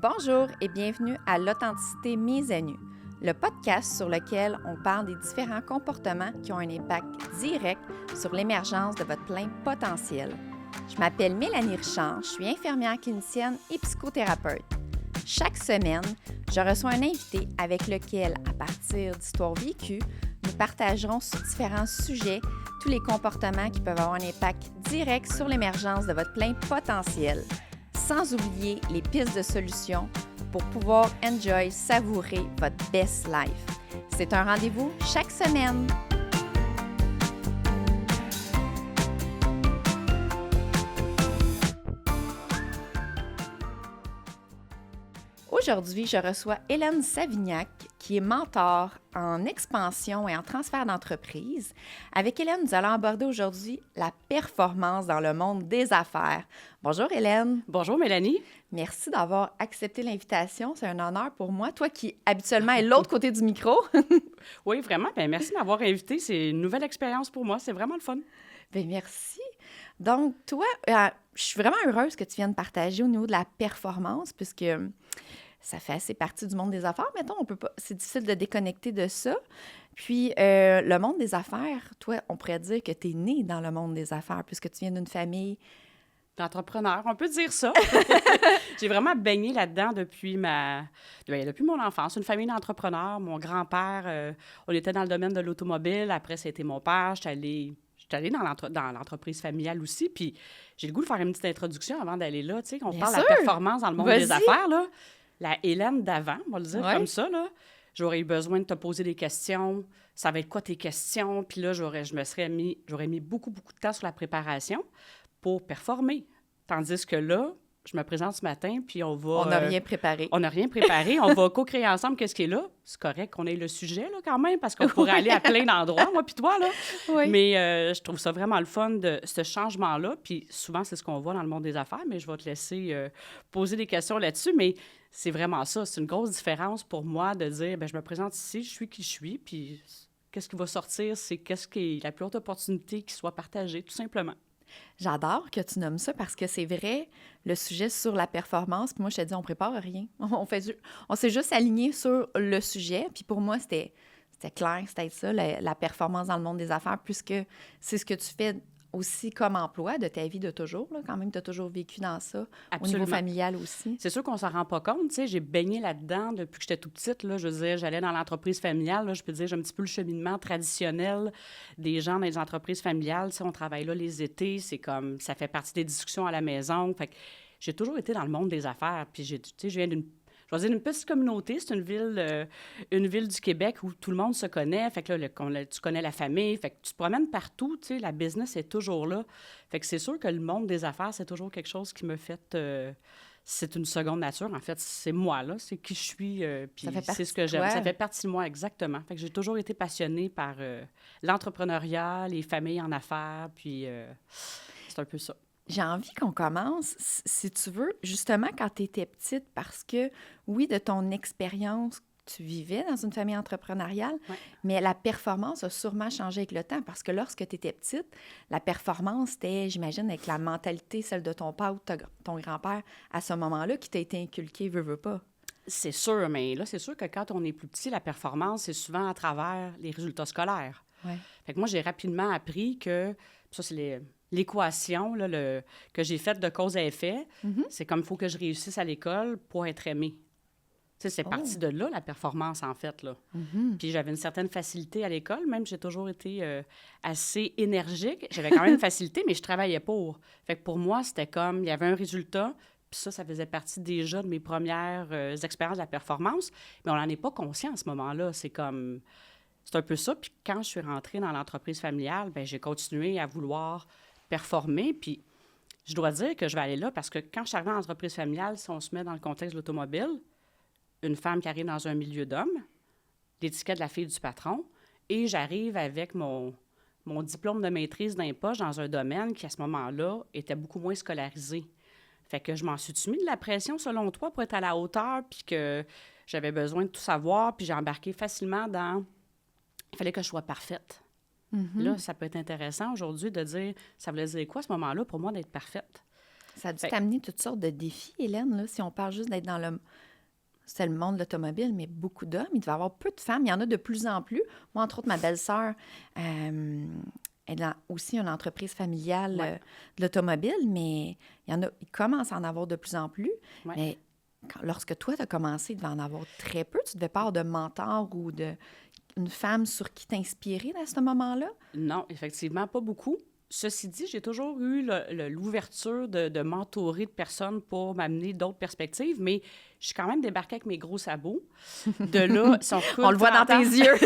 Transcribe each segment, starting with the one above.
Bonjour et bienvenue à l'Authenticité mise à nu, le podcast sur lequel on parle des différents comportements qui ont un impact direct sur l'émergence de votre plein potentiel. Je m'appelle Mélanie Richard, je suis infirmière clinicienne et psychothérapeute. Chaque semaine, je reçois un invité avec lequel, à partir d'histoires vécues, nous partagerons sur différents sujets tous les comportements qui peuvent avoir un impact direct sur l'émergence de votre plein potentiel, sans oublier les pistes de solutions pour pouvoir savourer votre best life. C'est un rendez-vous chaque semaine. Aujourd'hui, je reçois Hélène Savignac, qui est mentor en expansion et en transfert d'entreprise. Avec Hélène, nous allons aborder aujourd'hui la performance dans le monde des affaires. Bonjour Hélène. Bonjour Mélanie. Merci d'avoir accepté l'invitation. C'est un honneur pour moi. Toi qui habituellement es de l'autre côté du micro. Oui, vraiment. Bien, merci de m'avoir invitée. C'est une nouvelle expérience pour moi. C'est vraiment le fun. Bien, merci. Donc, toi, je suis vraiment heureuse que tu viennes partager au niveau de la performance, puisque ça fait assez partie du monde des affaires. Mettons, on peut pas, c'est difficile de déconnecter de ça. Puis, le monde des affaires, toi, on pourrait dire que tu es né dans le monde des affaires, puisque tu viens d'une famille d'entrepreneur, on peut dire ça. J'ai vraiment baigné là-dedans depuis mon enfance. Une famille d'entrepreneurs. Mon grand-père, on était dans le domaine de l'automobile. Après, c'était mon père. J'étais allée dans l'entreprise familiale aussi. Puis j'ai le goût de faire une petite introduction avant d'aller là. Tu sais, qu'on parle de la performance dans le monde des affaires, là. La Hélène d'avant, on va le dire comme ça, là. J'aurais eu besoin de te poser des questions. Ça va être quoi tes questions? Puis là, j'aurais mis beaucoup, beaucoup de temps sur la préparation pour performer. Tandis que là, je me présente ce matin, puis on va... On n'a rien préparé. On n'a rien préparé. On va co-créer ensemble qu'est-ce qui est là. C'est correct qu'on ait le sujet, là, quand même, parce qu'on pourrait aller à plein d'endroits, moi puis toi, là. Oui. Mais je trouve ça vraiment le fun de ce changement-là. Puis souvent, c'est ce qu'on voit dans le monde des affaires, mais je vais te laisser poser des questions là-dessus. Mais c'est vraiment ça. C'est une grosse différence pour moi de dire, bien, je me présente ici, je suis qui je suis, puis qu'est-ce qui va sortir, c'est qu'est-ce qui est la plus haute opportunité qui soit partagée, tout simplement. J'adore que tu nommes ça parce que c'est vrai, le sujet sur la performance, puis moi, je te dis, on prépare rien. On s'est juste aligné sur le sujet, puis pour moi, c'était clair, c'était ça, la performance dans le monde des affaires, puisque c'est ce que tu fais aussi comme emploi de ta vie de toujours, là, quand même, tu as toujours vécu dans ça, Absolument. Au niveau familial aussi. C'est sûr qu'on s'en rend pas compte, tu sais, j'ai baigné là-dedans depuis que j'étais toute petite, là, je veux dire, j'allais dans l'entreprise familiale, là, je peux dire, j'ai un petit peu le cheminement traditionnel des gens dans les entreprises familiales, tu sais, on travaille là les étés, c'est comme, ça fait partie des discussions à la maison, fait que j'ai toujours été dans le monde des affaires, puis tu sais, je viens d'une petite communauté, c'est une ville du Québec où tout le monde se connaît. Fait que là, tu connais la famille, fait que tu te promènes partout, tu sais, la business est toujours là. Fait que c'est sûr que le monde des affaires, c'est toujours quelque chose qui me fait... c'est une seconde nature, en fait. C'est moi, là, c'est qui je suis, puis c'est ce que j'aime. Ça fait partie de moi, exactement. Fait que j'ai toujours été passionnée par l'entrepreneuriat, les familles en affaires, puis c'est un peu ça. J'ai envie qu'on commence, si tu veux, justement quand tu étais petite, parce que, oui, de ton expérience, tu vivais dans une famille entrepreneuriale, mais la performance a sûrement changé avec le temps, parce que lorsque tu étais petite, la performance, c'était, j'imagine, avec la mentalité, celle de ton père ou ton grand-père, à ce moment-là, qui t'a été inculquée, veux pas. C'est sûr, mais là, c'est sûr que quand on est plus petit, la performance, c'est souvent à travers les résultats scolaires. Ouais. Fait que moi, j'ai rapidement appris que, ça, c'est l'équation là, que j'ai faite de cause à effet, c'est comme il faut que je réussisse à l'école pour être aimée. Tu sais, c'est parti de là, la performance, en fait. Là. Puis j'avais une certaine facilité à l'école, même j'ai toujours été assez énergique. J'avais quand même une facilité, mais je travaillais pour. Fait que pour moi, c'était comme, il y avait un résultat, puis ça faisait partie déjà de mes premières expériences de la performance, mais on n'en est pas conscient à ce moment-là. C'est comme... C'est un peu ça. Puis quand je suis rentrée dans l'entreprise familiale, bien, j'ai continué à vouloir performer. Puis je dois dire que je vais aller là parce que quand je suis arrivée dans l'entreprise familiale, si on se met dans le contexte de l'automobile, une femme qui arrive dans un milieu d'hommes, l'étiquette de la fille du patron, et j'arrive avec mon diplôme de maîtrise dans les poches dans un domaine qui, à ce moment-là, était beaucoup moins scolarisé. Fait que je m'en suis mis de la pression, selon toi, pour être à la hauteur, puis que j'avais besoin de tout savoir, puis j'ai embarqué facilement dans... Il fallait que je sois parfaite. Là, ça peut être intéressant aujourd'hui de dire, ça voulait dire quoi à ce moment-là pour moi d'être parfaite? Ça a dû t'amener toutes sortes de défis, Hélène, là, si on parle juste d'être dans le... C'est le monde de l'automobile, mais beaucoup d'hommes. Il devait y avoir peu de femmes. Il y en a de plus en plus. Moi, entre autres, ma belle-sœur, elle a aussi une entreprise familiale de l'automobile, mais il commence à en avoir de plus en plus. Ouais. Mais lorsque toi, tu as commencé, il devait en avoir très peu. Tu devais pas avoir de mentor ou une femme sur qui t'inspirer à ce moment-là? Non, effectivement, pas beaucoup. Ceci dit, j'ai toujours eu l'ouverture de m'entourer de personnes pour m'amener d'autres perspectives, mais je suis quand même débarquée avec mes gros sabots. De là, si on recule on le voit dans tes yeux.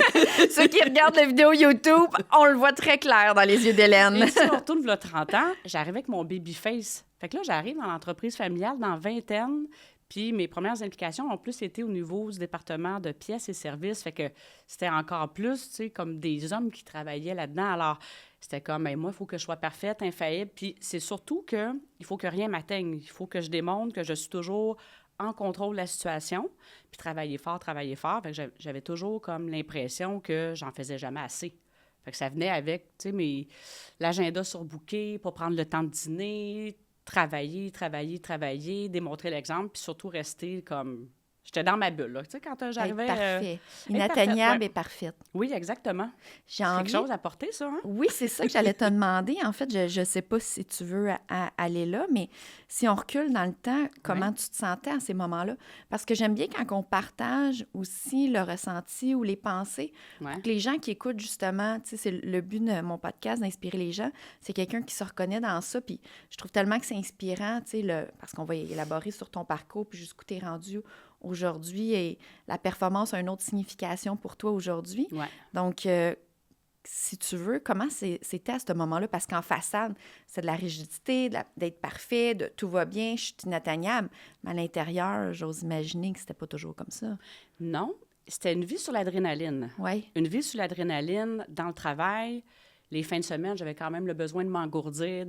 Ceux qui regardent la vidéo YouTube, on le voit très clair dans les yeux d'Hélène. Et si on retourne il y a 30 ans, j'arrivais avec mon babyface. Fait que là, j'arrive dans l'entreprise familiale, dans vingtaine, puis mes premières implications ont plus été au niveau du département de pièces et services. Fait que c'était encore plus, tu sais, comme des hommes qui travaillaient là-dedans. Alors, c'était comme, ben, moi, il faut que je sois parfaite, infaillible. Puis c'est surtout qu'il faut que rien m'atteigne. Il faut que je démontre que je suis toujours en contrôle de la situation, puis travailler fort, travailler fort. Fait que j'avais toujours comme l'impression que j'en faisais jamais assez. Fait que ça venait avec, tu sais, l'agenda surbooké pour prendre le temps de dîner, travailler, démontrer l'exemple, puis surtout rester comme... J'étais dans ma bulle, là. Tu sais, quand j'arrivais... Parfait. Inatteignable et parfaite. Oui, exactement. J'ai quelque chose à porter, ça, hein? Oui, c'est ça que j'allais te demander. En fait, je ne sais pas si tu veux aller là, mais si on recule dans le temps, comment tu te sentais à ces moments-là? Parce que j'aime bien quand on partage aussi le ressenti ou les pensées. Pour que les gens qui écoutent, justement, tu sais, c'est le but de mon podcast, d'inspirer les gens. C'est quelqu'un qui se reconnaît dans ça. Puis je trouve tellement que c'est inspirant, tu sais, parce qu'on va élaborer sur ton parcours, puis jusqu'où tu es rendu aujourd'hui, et la performance a une autre signification pour toi aujourd'hui. Ouais. Donc, si tu veux, comment c'était à ce moment-là? Parce qu'en façade, c'est de la rigidité, d'être parfait, de tout va bien, je suis inatteignable. Mais à l'intérieur, j'ose imaginer que c'était pas toujours comme ça. Non, c'était une vie sur l'adrénaline. Oui. Une vie sur l'adrénaline dans le travail. Les fins de semaine, j'avais quand même le besoin de m'engourdir,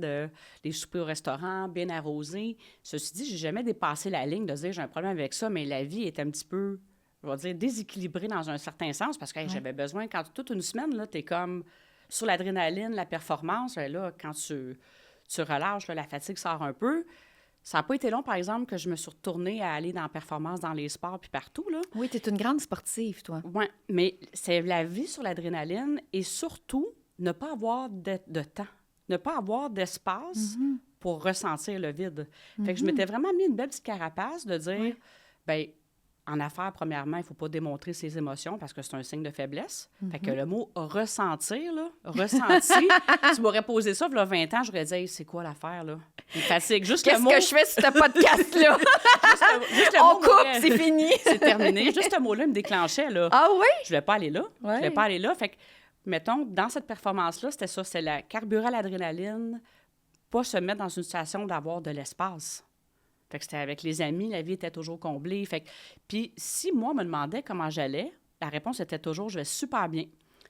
les soupers au restaurant, bien arrosés. Ceci dit, j'ai jamais dépassé la ligne de dire j'ai un problème avec ça, mais la vie est un petit peu, je vais dire, déséquilibrée dans un certain sens parce que j'avais besoin, quand toute une semaine, là, tu es comme sur l'adrénaline, la performance. Là, quand tu relâches, là, la fatigue sort un peu. Ça n'a pas été long, par exemple, que je me suis retournée à aller dans la performance dans les sports puis partout, là. Oui, tu es une grande sportive, toi. Oui, mais c'est la vie sur l'adrénaline et surtout, ne pas avoir de temps, ne pas avoir d'espace pour ressentir le vide. Fait que je m'étais vraiment mis une belle petite carapace de dire, bien, en affaires, premièrement, il ne faut pas démontrer ses émotions parce que c'est un signe de faiblesse. Fait que le mot « ressentir » là, ressenti, tu m'aurais posé ça, il y a 20 ans, j'aurais dit hey, « c'est quoi l'affaire, là? » Il fatigue. Juste Qu'est-ce le mot... que je fais sur ce podcast-là? juste le On mot coupe, c'est fini. C'est terminé. Juste ce mot-là me déclenchait, là. Ah oui? Je ne voulais pas aller là. Ouais. Je ne voulais pas aller là. Fait que, mettons, dans cette performance-là, c'était ça, c'est la carburant à l'adrénaline, pas se mettre dans une situation d'avoir de l'espace. Fait que c'était avec les amis, la vie était toujours comblée. Fait que, puis si moi, on me demandait comment j'allais, la réponse était toujours « je vais super bien ».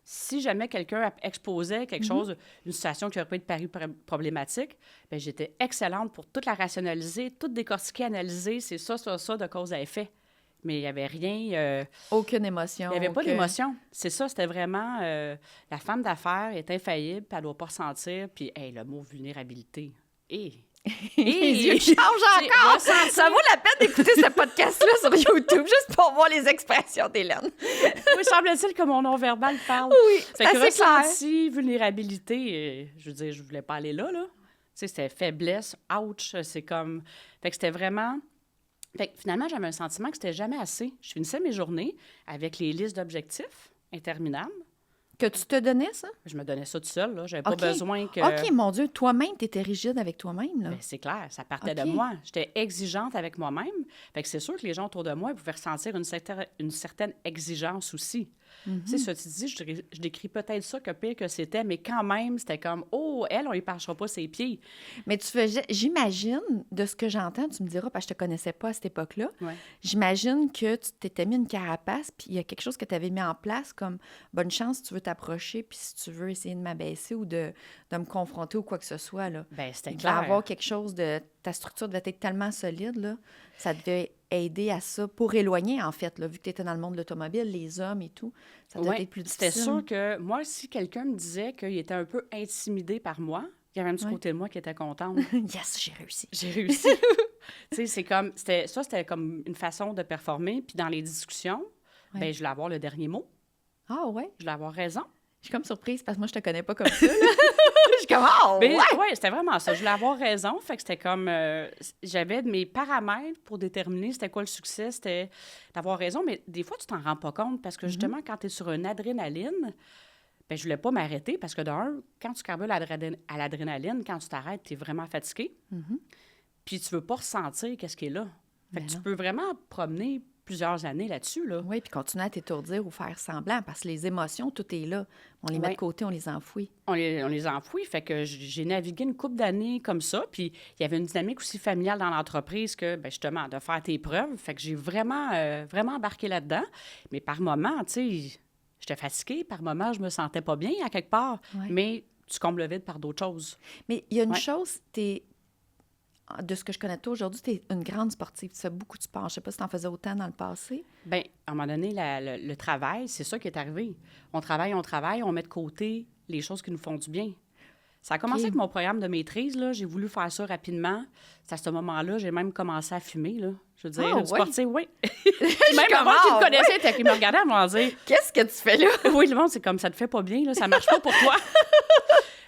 Si jamais quelqu'un exposait quelque chose, une situation qui aurait pu être parue problématique, bien, j'étais excellente pour toute la rationaliser, tout décortiquer, analyser, c'est ça, de cause à effet. Mais il n'y avait rien... aucune émotion. Il n'y avait pas d'émotion. C'est ça, c'était vraiment... la femme d'affaires est infaillible, puis elle ne doit pas ressentir. Puis, hey, le mot vulnérabilité. Les yeux changent encore! Ça vaut la peine d'écouter ce podcast-là sur YouTube, juste pour voir les expressions d'Hélène. Oui, semble-t-il que mon non-verbal parle. Oui, c'est que ressenti, vulnérabilité, je veux dire, je voulais pas aller là. Tu sais, c'était faiblesse, ouch, c'est comme... Fait que c'était vraiment... Fait que finalement, j'avais un sentiment que c'était jamais assez. Je finissais mes journées avec les listes d'objectifs interminables. Que tu te donnais, ça? Je me donnais ça tout seul, là. J'avais pas besoin que... OK, mon Dieu, toi-même, tu étais rigide avec toi-même, là. Bien, c'est clair, ça partait de moi. J'étais exigeante avec moi-même. Fait que c'est sûr que les gens autour de moi pouvaient ressentir une certaine exigence aussi. Tu sais, ça, tu dis, je décris peut-être ça que pire que c'était, mais quand même, c'était comme, oh, elle, on lui penchera pas ses pieds. Mais tu faisais, j'imagine, de ce que j'entends, tu me diras, parce que je te connaissais pas à cette époque-là, j'imagine que tu t'étais mis une carapace, puis il y a quelque chose que tu avais mis en place, comme, bonne chance si tu veux t'approcher, puis si tu veux essayer de m'abaisser ou de me confronter ou quoi que ce soit, là. Bien, c'était clair. Il devait avoir quelque chose de... Ta structure devait être tellement solide, là, ça devait aider à ça, pour éloigner, en fait, là, vu que tu étais dans le monde de l'automobile, les hommes et tout, ça devait être plus difficile. C'était sûr que moi, si quelqu'un me disait qu'il était un peu intimidé par moi, Il y avait un petit côté de moi qui était contente. Yes, j'ai réussi. J'ai réussi. Tu sais, c'était comme une façon de performer. Puis dans les discussions, ben je voulais avoir le dernier mot. Ah ouais? Je voulais avoir raison. Je suis comme surprise parce que moi, je te connais pas comme ça, là. Je suis comme, oh, ouais! Oui, c'était vraiment ça. Je voulais avoir raison. Fait que c'était comme... j'avais mes paramètres pour déterminer c'était quoi le succès. C'était d'avoir raison. Mais des fois, tu t'en rends pas compte parce que justement, quand tu es sur une adrénaline, ben je voulais pas m'arrêter parce que d'un, quand tu carbules à l'adrénaline, quand tu t'arrêtes, tu es vraiment fatigué. Puis tu veux pas ressentir qu'est-ce qui est là. Fait que tu peux vraiment promener plusieurs années là-dessus, là. Oui, puis continuer à t'étourdir ou faire semblant, parce que les émotions, tout est là. On les met de côté, on les enfouit. On les enfouit. Fait que j'ai navigué une couple d'années comme ça. Puis il y avait une dynamique aussi familiale dans l'entreprise que, ben justement, de faire tes preuves. Fait que j'ai vraiment, vraiment embarqué là-dedans. Mais par moments, tu sais, j'étais fatiguée. Par moments, je me sentais pas bien à quelque part. Ouais. Mais tu combles le vide par d'autres choses. Mais il y a une chose, de ce que je connais de toi aujourd'hui, tu es une grande sportive. Tu fais beaucoup de sport. Je sais pas si tu en faisais autant dans le passé. Bien, à un moment donné, le travail, c'est ça qui est arrivé. On travaille, on met de côté les choses qui nous font du bien. Ça a commencé avec mon programme de maîtrise, là. J'ai voulu faire ça rapidement. C'est à ce moment-là, j'ai même commencé à fumer, là. Je veux dire, une sportive, oui. Même le monde qui me connaissait, qui me regardait, ils m'ont dit « Qu'est-ce que tu fais là? » Oui, le monde, c'est comme « Ça te fait pas bien, là, ça marche pas pour toi. »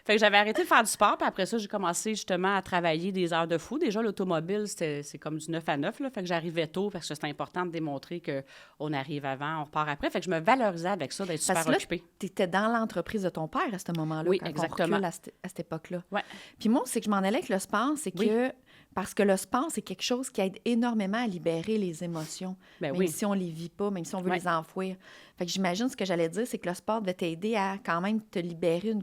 Fait que j'avais arrêté de faire du sport, puis après ça, j'ai commencé justement à travailler des heures de fou. Déjà, l'automobile, c'est comme du 9 à 9, là. Fait que j'arrivais tôt, parce que c'était important de démontrer qu'on arrive avant, on repart après. Fait que je me valorisais avec ça, d'être super occupée. Tu étais dans l'entreprise de ton père à ce moment-là, oui, quand exactement. on recule à cette époque-là. Ouais. Puis moi, c'est que je m'en allais avec le sport, c'est que... Parce que le sport, c'est quelque chose qui aide énormément à libérer les émotions, même si on les vit pas, même si on veut les enfouir. Fait que j'imagine ce que j'allais dire, c'est que le sport devait t'aider à quand même te libérer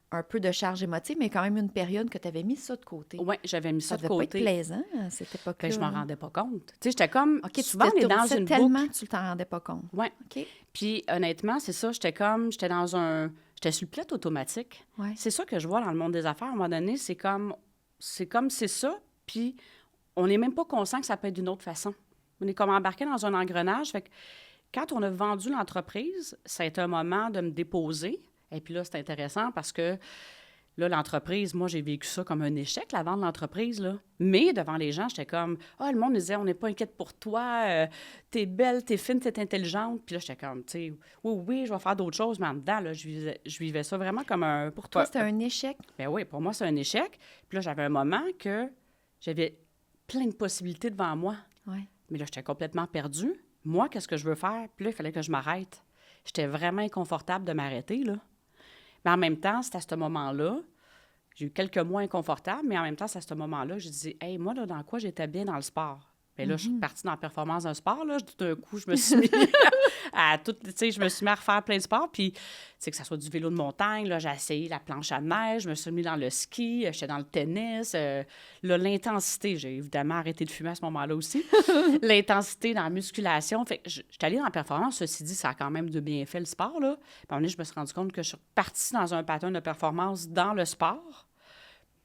un peu de charge émotive, mais quand même une période que tu avais mis ça de côté. Oui, j'avais mis ça de côté. Ça devait pas être plaisant à cette époque-là. Je m'en rendais pas compte. Tu sais, j'étais comme... souvent, on est dans une tellement boucle. que tu t'en rendais pas compte. Oui. Puis honnêtement, c'est ça, j'étais sur le pilote automatique. Ouais. C'est ça que je vois dans le monde des affaires. À un moment donné, c'est comme c'est ça, puis on n'est même pas conscient que ça peut être d'une autre façon. On est comme embarqué dans un engrenage. Fait que quand on a vendu l'entreprise, ça a été un moment de me déposer. Et puis là, c'est intéressant parce que là, l'entreprise, moi, j'ai vécu ça comme un échec, la vente de l'entreprise, là. Mais devant les gens, j'étais comme, le monde me disait, on n'est pas inquiète pour toi, t'es belle, t'es fine, t'es intelligente. Puis là, j'étais comme, tu sais, oui, je vais faire d'autres choses, mais en dedans, là, je vivais ça vraiment comme un... Pour toi, c'était un échec? Bien oui, pour moi, c'est un échec. Puis là, j'avais un moment que j'avais plein de possibilités devant moi. Ouais. Mais là, j'étais complètement perdue. Moi, qu'est-ce que je veux faire? Puis là, il fallait que je m'arrête. J'étais vraiment inconfortable de m'arrêter, là. Mais en même temps, c'est à ce moment-là, j'ai eu quelques mois inconfortables, mais en même temps, c'est à ce moment-là, je disais, hey, moi, là, dans quoi j'étais bien dans le sport? Bien là, je suis partie dans la performance d'un sport, là. Tout d'un coup, je me suis mis je me suis mis à refaire plein de sports, puis, tu sais, que ça soit du vélo de montagne, là, j'ai essayé la planche à neige, je me suis mis dans le ski, j'étais dans le tennis, là, l'intensité, j'ai évidemment arrêté de fumer à ce moment-là aussi, l'intensité dans la musculation, fait que je suis allée dans la performance, ceci dit, ça a quand même de bien fait le sport, là. Puis à un moment donné, je me suis rendu compte que je suis partie dans un pattern de performance dans le sport,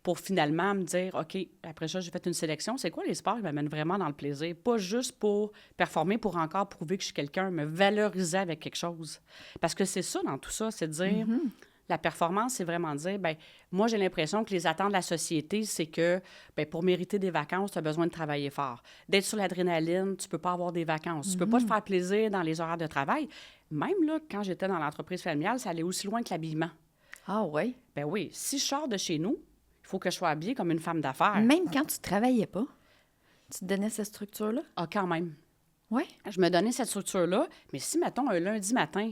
pour finalement me dire, OK, après ça, j'ai fait une sélection. C'est quoi les sports qui m'amènent vraiment dans le plaisir? Pas juste pour performer, pour encore prouver que je suis quelqu'un, me valoriser avec quelque chose. Parce que c'est ça dans tout ça, c'est de dire, la performance, c'est vraiment dire, bien, moi, j'ai l'impression que les attentes de la société, c'est que, bien, pour mériter des vacances, tu as besoin de travailler fort. D'être sur l'adrénaline, tu peux pas avoir des vacances. Tu peux pas te faire plaisir dans les horaires de travail. Même là, quand j'étais dans l'entreprise familiale, ça allait aussi loin que l'habillement. Ah oui? Ben oui, si je sors de chez nous, il faut que je sois habillée comme une femme d'affaires. Même quand tu ne travaillais pas, tu te donnais cette structure-là? Ah, quand même. Oui? Je me donnais cette structure-là, mais si, mettons, un lundi matin,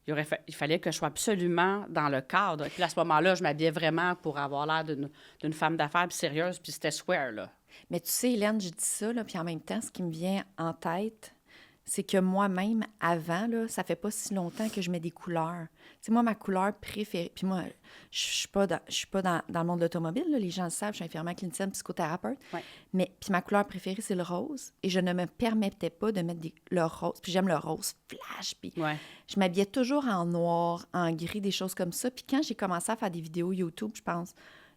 il fallait que je sois absolument dans le cadre. Puis à ce moment-là, je m'habillais vraiment pour avoir l'air d'une femme d'affaires sérieuse, puis c'était square, là. Mais tu sais, Hélène, je dis ça, là, puis en même temps, ce qui me vient en tête, c'est que moi-même, avant, là, ça fait pas si longtemps que je mets des couleurs. Tu sais, moi, ma couleur préférée... Puis moi, je suis pas dans le monde de l'automobile, là, les gens le savent, je suis infirmière clinicienne, psychothérapeute. Ouais. Mais puis ma couleur préférée, c'est le rose. Et je ne me permettais pas de mettre le rose. Puis j'aime le rose flash. Puis je m'habillais toujours en noir, en gris, des choses comme ça. Puis quand j'ai commencé à faire des vidéos YouTube, je pense...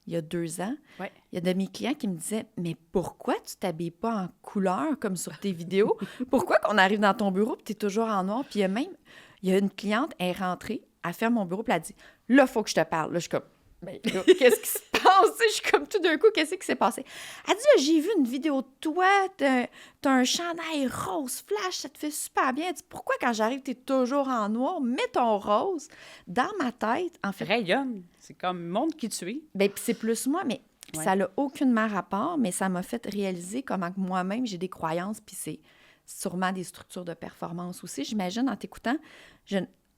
il y a 2 ans, il y a de mes clients qui me disaient « Mais pourquoi tu t'habilles pas en couleur comme sur tes vidéos? Pourquoi qu'on arrive dans ton bureau et tu es toujours en noir? » Puis il y a une cliente, elle est rentrée, elle ferme mon bureau puis elle dit « Là, il faut que je te parle. » Là, je suis comme Ben, là, qu'est-ce qui se passe? Tu sais, je suis comme tout d'un coup, qu'est-ce qui s'est passé? Elle dit, là, j'ai vu une vidéo de toi, t'as un chandail rose flash, ça te fait super bien. Elle dit, pourquoi quand j'arrive, t'es toujours en noir? Mets ton rose. Dans ma tête, en fait... Rayonne. C'est comme, montre qui tu es. Ben, puis c'est plus moi, mais Ouais. ça n'a aucunement rapport, mais ça m'a fait réaliser comment que moi-même, j'ai des croyances, puis c'est sûrement des structures de performance aussi. J'imagine, en t'écoutant,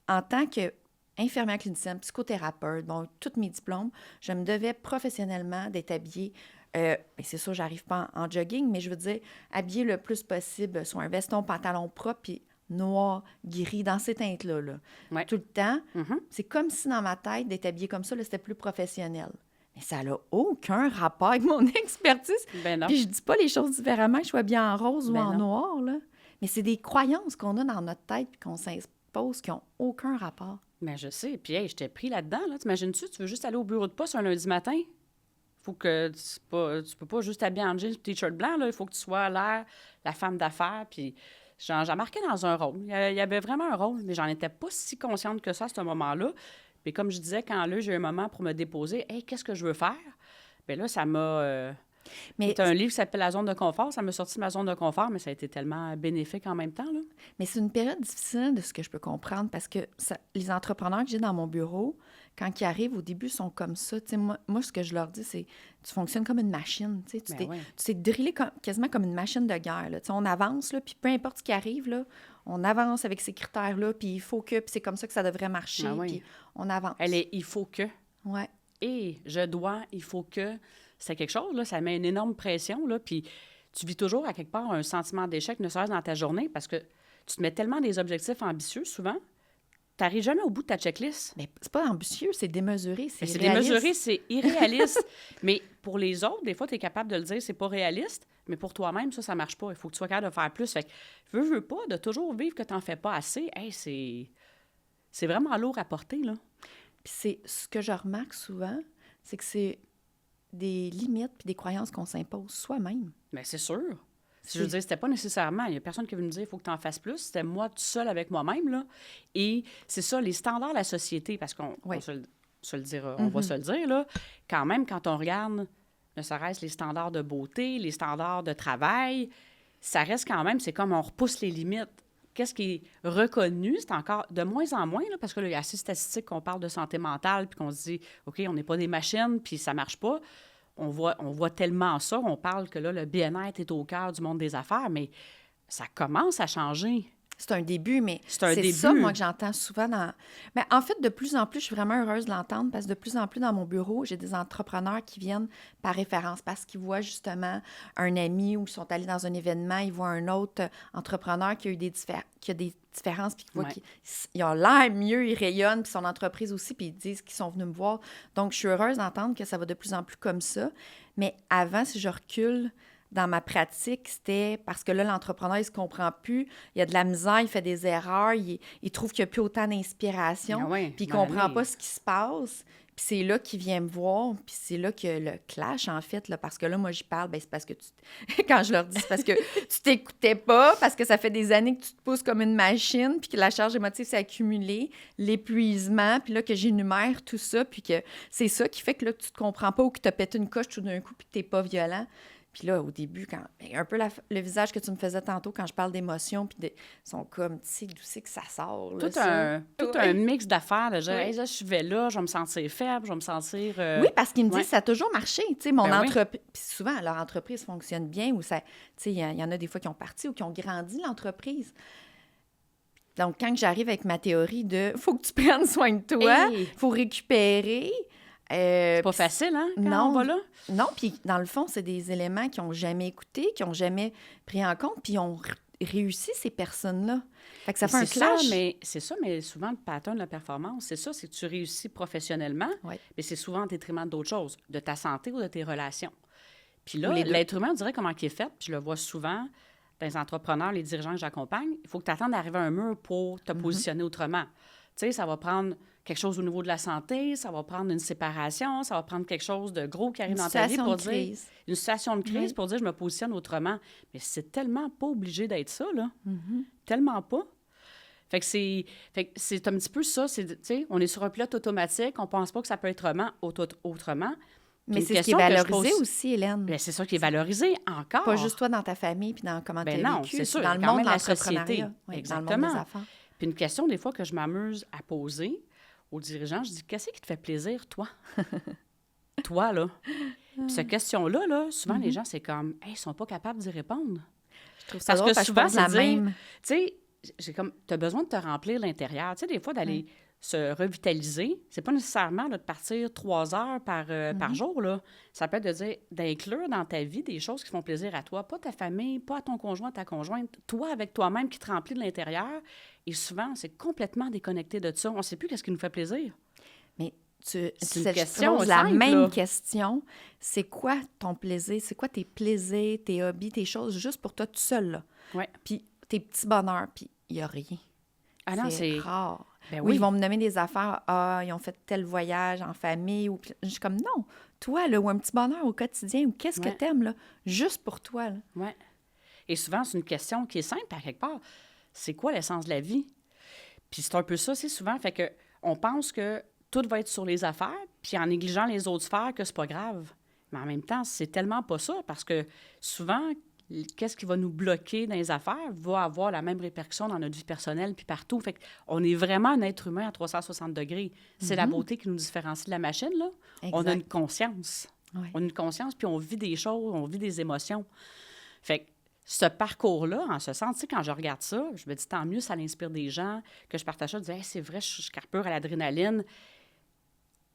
en tant qu'infirmière clinicienne, psychothérapeute, bon, tous mes diplômes, je me devais professionnellement d'être habillée. Ben, c'est sûr, j'arrive pas en jogging, mais je veux dire, habillée le plus possible, soit un veston, pantalon propre, puis noir, gris, dans ces teintes-là, là. Ouais. Tout le temps. Mhm. C'est comme si dans ma tête, d'être habillée comme ça, là, c'était plus professionnel. Mais ça n'a aucun rapport avec mon expertise. Ben non. Puis je dis pas les choses différemment, que je sois bien en rose ou Ben en non. noir, là. Mais c'est des croyances qu'on a dans notre tête puis qu'on s'impose qui n'ont aucun rapport. Mais je sais. Puis, hey, je t'ai pris là-dedans. Là. T'imagines-tu, tu veux juste aller au bureau de poste un lundi matin? Faut que tu peux pas juste t'habiller en jeans et t-shirt blanc. Là. Il faut que tu sois l'air la femme d'affaires. Puis, j'en marquais dans un rôle. Il y avait vraiment un rôle, mais j'en étais pas si consciente que ça à ce moment-là. Puis, comme je disais, quand là, j'ai eu un moment pour me déposer, hey, qu'est-ce que je veux faire? Bien là, ça m'a. Mais C'est un livre qui s'appelle La zone de confort. Ça m'a sorti de ma zone de confort, mais ça a été tellement bénéfique en même temps. Là. Mais c'est une période difficile de ce que je peux comprendre parce que les entrepreneurs que j'ai dans mon bureau, quand ils arrivent, au début, sont comme ça. Tu sais, moi, ce que je leur dis, c'est tu fonctionnes comme une machine. Tu sais, Ben ouais. tu t'es drillé quasiment comme une machine de guerre. Là. Tu sais, on avance, là, puis peu importe ce qui arrive, là, on avance avec ces critères-là, puis il faut que, puis c'est comme ça que ça devrait marcher, Ben oui. puis on avance. Il faut que. Ouais. Et je dois, il faut que. C'est quelque chose, là, ça met une énorme pression, là, puis tu vis toujours à quelque part un sentiment d'échec, ne serait-ce dans ta journée, parce que tu te mets tellement des objectifs ambitieux, souvent, tu n'arrives jamais au bout de ta checklist. Mais c'est pas ambitieux, c'est démesuré, Mais c'est c'est réaliste. démesuré, c'est irréaliste. Mais pour les autres, des fois, tu es capable de le dire, c'est pas réaliste, mais pour toi-même, ça marche pas. Il faut que tu sois capable de faire plus. Fait que, veux pas, de toujours vivre que tu n'en fais pas assez, hey, c'est vraiment lourd à porter, là. Puis c'est ce que je remarque souvent, c'est que c'est des limites puis des croyances qu'on s'impose soi-même. Bien, c'est sûr. Je veux dire, c'était pas nécessairement. Il n'y a personne qui veut me dire il faut que tu en fasses plus. C'était moi tout seul avec moi-même, là. Et c'est ça, les standards de la société, parce qu'on Oui. on se le dira, on va se le dire, là. Quand même, quand on regarde, ne serait-ce les standards de beauté, les standards de travail, ça reste quand même, c'est comme on repousse les limites. Qu'est-ce qui est reconnu, c'est encore de moins en moins, là, parce que là, il y a assez de statistiques qu'on parle de santé mentale, puis qu'on se dit, OK, on n'est pas des machines, puis ça marche pas. On voit tellement ça, on parle que là, le bien-être est au cœur du monde des affaires, mais ça commence à changer. C'est un début, mais C'est un début. ça, moi, que j'entends souvent dans... Mais en fait, de plus en plus, je suis vraiment heureuse de l'entendre parce que de plus en plus, dans mon bureau, j'ai des entrepreneurs qui viennent par référence parce qu'ils voient justement un ami ou ils sont allés dans un événement, ils voient un autre entrepreneur qui a eu des différences, puis qu'ils voient Ouais. qu'ils ont l'air mieux, ils rayonnent, puis son entreprise aussi, puis ils disent qu'ils sont venus me voir. Donc, je suis heureuse d'entendre que ça va de plus en plus comme ça. Mais avant, si je recule dans ma pratique, c'était parce que là, l'entrepreneur, il ne se comprend plus, il a de la misère, il fait des erreurs, il trouve qu'il n'y a plus autant d'inspiration, Ah ouais, puis il ne ben comprend oui. pas ce qui se passe. Puis c'est là qu'il vient me voir, puis c'est là que le clash, en fait, là, parce que là, moi, j'y parle, bien, c'est parce que quand je leur dis, c'est parce que tu t'écoutais pas, parce que ça fait des années que tu te pousses comme une machine, puis que la charge émotive s'est accumulée, l'épuisement, puis là, que j'énumère tout ça, puis que c'est ça qui fait que là, tu te comprends pas ou que tu as pété une coche tout d'un coup, puis que t'es pas violent. Puis là, au début, un peu le visage que tu me faisais tantôt quand je parle d'émotions, puis ils sont comme, tu sais, d'où c'est que ça sort, là, Tout un mix d'affaires. Là, Oui. hey, là, je vais là, je vais me sentir faible, je vais me sentir... Oui, parce qu'ils me disent ouais. ça a toujours marché. Tu sais, mon Ben oui. entreprise... Puis souvent, leur entreprise fonctionne bien ou ça... Tu sais, il y en a des fois qui ont parti ou qui ont grandi l'entreprise. Donc, quand j'arrive avec ma théorie de « faut que tu prennes soin de toi, Hey! faut récupérer... C'est pas facile, hein, quand non. on va là? Non, puis dans le fond, c'est des éléments qu'ils n'ont jamais écoutés, qu'ils n'ont jamais pris en compte, puis ils ont réussi, ces personnes-là. Fait que ça fait un C'est clash. c'est ça, mais souvent, le pattern de la performance, c'est ça, c'est que tu réussis professionnellement, Oui. mais c'est souvent en détriment d'autres choses, de ta santé ou de tes relations. Puis là, Ou les deux. l'être humain, on dirait comment il est fait, puis je le vois souvent dans les entrepreneurs, les dirigeants que j'accompagne, il faut que tu attendes d'arriver à un mur pour te positionner autrement. Tu sais, ça va prendre quelque chose au niveau de la santé, ça va prendre une séparation, ça va prendre quelque chose de gros qui arrive Une dans ta vie situation pour de dire... crise. Une situation de crise Oui. pour dire je me positionne autrement. Mais c'est tellement pas obligé d'être ça, là. Tellement pas. Fait que c'est un petit peu ça. Tu sais, on est sur un pilote automatique. On pense pas que ça peut être autrement. Mais c'est ce qui est valorisé aussi, Hélène. Bien, c'est ça qui est valorisé encore. Pas juste toi dans ta famille puis dans comment tu as non, vécu. c'est sûr, dans le monde de l'entrepreneuriat. Oui, exactement. dans le monde des affaires. Puis une question, des fois, que je m'amuse à poser aux dirigeants, je dis, qu'est-ce qui te fait plaisir, toi? Toi, là. Puis cette question-là, là, souvent, les gens, c'est comme, hey, ils sont pas capables d'y répondre. Je trouve ça drôle, souvent, c'est même. Tu sais, j'ai comme, tu as besoin de te remplir l'intérieur. Tu sais, des fois, d'aller se revitaliser, c'est pas nécessairement là, de partir 3 heures par jour, là. Ça peut être de dire, d'inclure dans ta vie des choses qui font plaisir à toi, pas ta famille, pas à ton conjoint, ta conjointe, toi avec toi-même qui te remplit de l'intérieur. Et souvent, c'est complètement déconnecté de ça. On sait plus qu'est-ce qui nous fait plaisir. Mais c'est une question la simple, même question. C'est quoi ton plaisir? C'est quoi tes plaisirs, tes hobbies, tes choses juste pour toi tout seul, là? Ouais. Puis tes petits bonheurs, puis il n'y a rien. Ah non, c'est rare. Ben oui, ils vont me nommer des affaires. Ah, ils ont fait tel voyage en famille. Ou... Je suis comme, non, toi, là, ou un petit bonheur au quotidien, ou qu'est-ce que t'aimes, là, juste pour toi, là. Oui. Et souvent, c'est une question qui est simple, à quelque part. C'est quoi l'essence de la vie? Puis c'est un peu ça, c'est souvent. Fait que on pense que tout va être sur les affaires, puis en négligeant les autres sphères, que c'est pas grave. Mais en même temps, c'est tellement pas ça, parce que souvent, qu'est-ce qui va nous bloquer dans les affaires va avoir la même répercussion dans notre vie personnelle puis partout. Fait qu'on est vraiment un être humain à 360 degrés. C'est la beauté qui nous différencie de la machine, là. Exact. On a une conscience. Ouais. On a une conscience, puis on vit des choses, on vit des émotions. Fait que ce parcours-là, en ce sens, tu sais, quand je regarde ça, je me dis, tant mieux, ça l'inspire des gens, que je partage ça, je dis, hey, c'est vrai, je carbure à l'adrénaline.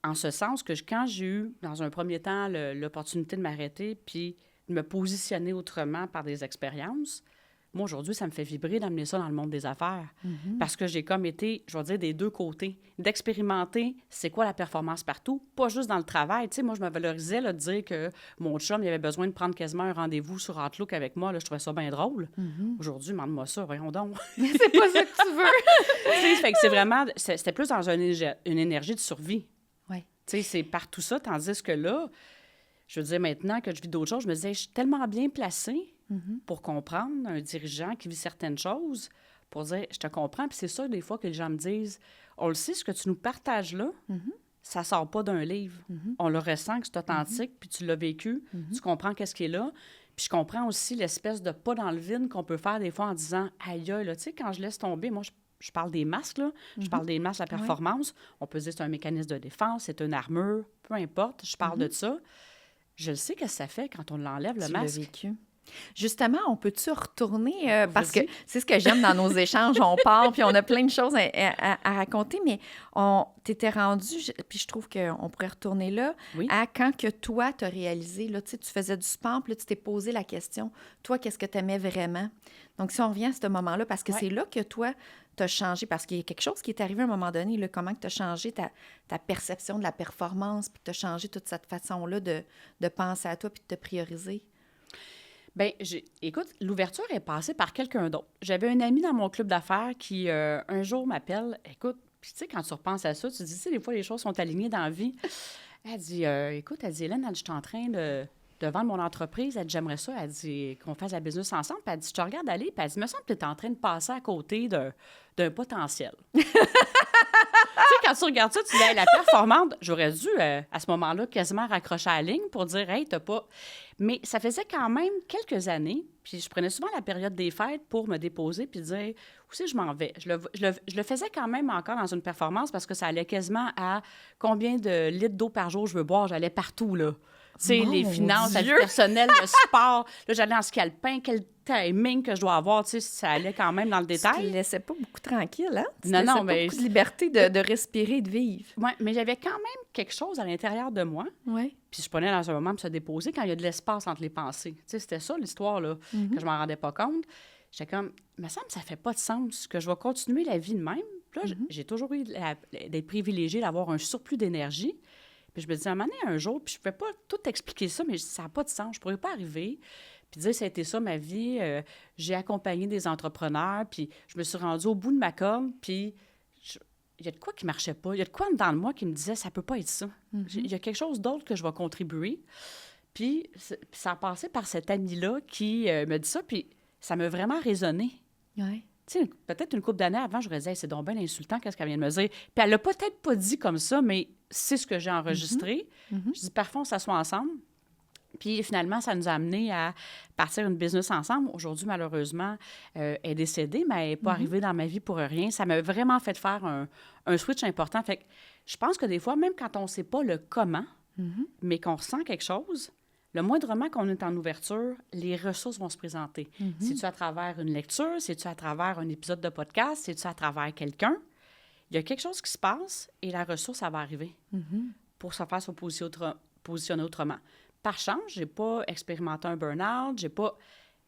En ce sens que quand j'ai eu, dans un premier temps, l'opportunité de m'arrêter, puis de me positionner autrement par des expériences, moi, aujourd'hui, ça me fait vibrer d'amener ça dans le monde des affaires. Parce que j'ai comme été, je vais dire, des deux côtés. D'expérimenter, c'est quoi la performance partout, pas juste dans le travail. Tu sais, moi, je me valorisais là, de dire que mon chum, il avait besoin de prendre quasiment un rendez-vous sur Outlook avec moi. Là, je trouvais ça bien drôle. Aujourd'hui, demande-moi ça, voyons donc. C'est pas ça que tu veux. Tu sais, fait que c'est vraiment, c'était plus dans une énergie de survie. Oui. Tu sais, c'est partout ça, tandis que là, je veux dire, maintenant que je vis d'autres choses, je me disais, je suis tellement bien placée pour comprendre un dirigeant qui vit certaines choses, pour dire, je te comprends. Puis c'est ça, des fois, que les gens me disent, on le sait, ce que tu nous partages là, ça sort pas d'un livre. On le ressent, que c'est authentique, puis tu l'as vécu, tu comprends qu'est-ce qui est là. Puis je comprends aussi l'espèce de pas dans le vide qu'on peut faire des fois en disant, aïe, là, tu sais, quand je laisse tomber, moi, je parle des masques, là. Je parle des masques de la performance. On peut dire que c'est un mécanisme de défense, c'est une armure, peu importe, je parle de ça. Je le sais que ça fait quand on l'enlève, le masque. Tu l'as vécu. Justement, on peut-tu retourner, parce que c'est ce que j'aime dans nos échanges, on part, puis on a plein de choses à raconter, mais t'étais rendu, puis je trouve qu'on pourrait retourner là, à quand que toi, t'as réalisé, là, tu sais, tu faisais du sport, puis là, tu t'es posé la question, toi, qu'est-ce que t'aimais vraiment? Donc, si on revient à ce moment-là, parce que c'est là que toi, t'as changé, parce qu'il y a quelque chose qui est arrivé à un moment donné, là, comment que t'as changé ta perception de la performance, puis t'as changé toute cette façon-là de penser à toi, puis de te prioriser? Bien, écoute, l'ouverture est passée par quelqu'un d'autre. J'avais un ami dans mon club d'affaires qui, un jour, m'appelle. Écoute, puis tu sais, quand tu repenses à ça, tu te dis, tu sais, des fois, les choses sont alignées dans la vie. Elle dit, écoute, elle dit, Hélène, je suis en train de vendre mon entreprise. Elle dit, j'aimerais ça. Elle dit, qu'on fasse la business ensemble. Puis elle dit, je te regarde aller. Puis elle dit, me semble que tu es en train de passer à côté d'un potentiel. Tu sais, quand tu regardes ça, tu dis, hey, la performante, j'aurais dû, à ce moment-là, quasiment raccrocher à la ligne pour dire, hey, t'as pas. Mais ça faisait quand même quelques années, puis je prenais souvent la période des fêtes pour me déposer puis dire, où c'est que je m'en vais? Je le faisais quand même encore dans une performance parce que ça allait quasiment à combien de litres d'eau par jour je veux boire. J'allais partout, là. Tu sais, les finances, la vie personnelle, le sport. Là, j'allais en ski alpin, quel timing que je dois avoir, tu sais, ça allait quand même dans le détail. Tu te laissais pas beaucoup tranquille, hein? Tu non, pas beaucoup de liberté de respirer, de vivre. Oui, mais j'avais quand même quelque chose à l'intérieur de moi. Oui. Puis je prenais dans un moment pour se déposer quand il y a de l'espace entre les pensées. Tu sais, c'était ça l'histoire, là, que je m'en rendais pas compte. J'étais comme, il me semble que ça fait pas de sens, que je vais continuer la vie de même. Puis là, j'ai toujours eu d'être privilégiée d'avoir un surplus d'énergie. Puis je me disais, à un moment donné, un jour, puis je ne pouvais pas tout expliquer ça, mais ça n'a pas de sens, je ne pourrais pas arriver. Puis dire, ça a été ça ma vie. J'ai accompagné des entrepreneurs, puis je me suis rendue au bout de ma corde, puis il y a de quoi qui ne marchait pas. Il y a de quoi dans le moi qui me disait, ça ne peut pas être ça. Il y a quelque chose d'autre que je vais contribuer. Puis ça a passé par cet ami-là qui me dit ça, puis ça m'a vraiment résonné. Ouais. Tu sais, peut-être une couple d'années avant, j'aurais dit, hey, c'est donc bien insultant, qu'est-ce qu'elle vient de me dire. Puis elle l'a peut-être pas dit comme ça, mais c'est ce que j'ai enregistré. Je dis, parfois, on s'assoit ensemble. Puis finalement, ça nous a amené à partir une business ensemble. Aujourd'hui, malheureusement, elle est décédée, mais elle n'est pas arrivée dans ma vie pour rien. Ça m'a vraiment fait faire un switch important. Fait que je pense que des fois, même quand on ne sait pas le comment, mais qu'on ressent quelque chose, le moindrement qu'on est en ouverture, les ressources vont se présenter. C'est-tu à travers une lecture? C'est-tu à travers un épisode de podcast? C'est-tu à travers quelqu'un? Il y a quelque chose qui se passe et la ressource, ça va arriver pour se faire se positionner autrement. Par chance, je n'ai pas expérimenté un burn-out, j'ai pas...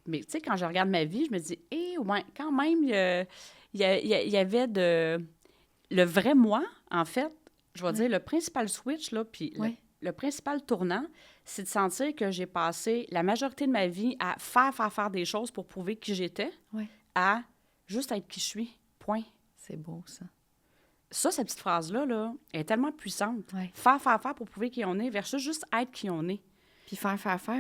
Mais tu sais, quand je regarde ma vie, je me dis, ouais, quand même, il y avait le vrai moi, en fait, je vais dire, le principal switch, là, puis le principal tournant, c'est de sentir que j'ai passé la majorité de ma vie à faire des choses pour prouver qui j'étais, à juste être qui je suis, point. C'est beau, ça. Ça, cette petite phrase-là, là, est tellement puissante. Faire pour prouver qui on est versus juste être qui on est. Puis faire,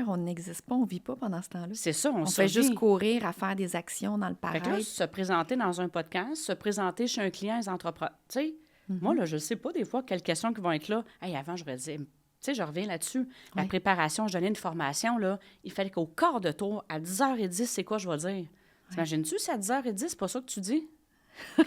on n'existe pas, on ne vit pas pendant ce temps-là. C'est ça, on fait juste courir à faire des actions dans le paraître. Fait que là, se présenter dans un podcast, se présenter chez un client, les entrepreneurs. Tu sais, moi, là, je ne sais pas des fois quelles questions qui vont être là. Hey, avant, j'aurais dit, tu sais, je reviens là-dessus. La préparation, je donnais une formation, là. Il fallait qu'au quart de tour, à 10h10, c'est quoi je vais dire? T'imagines-tu, c'est à 10h10, c'est pas ça que tu dis? Là,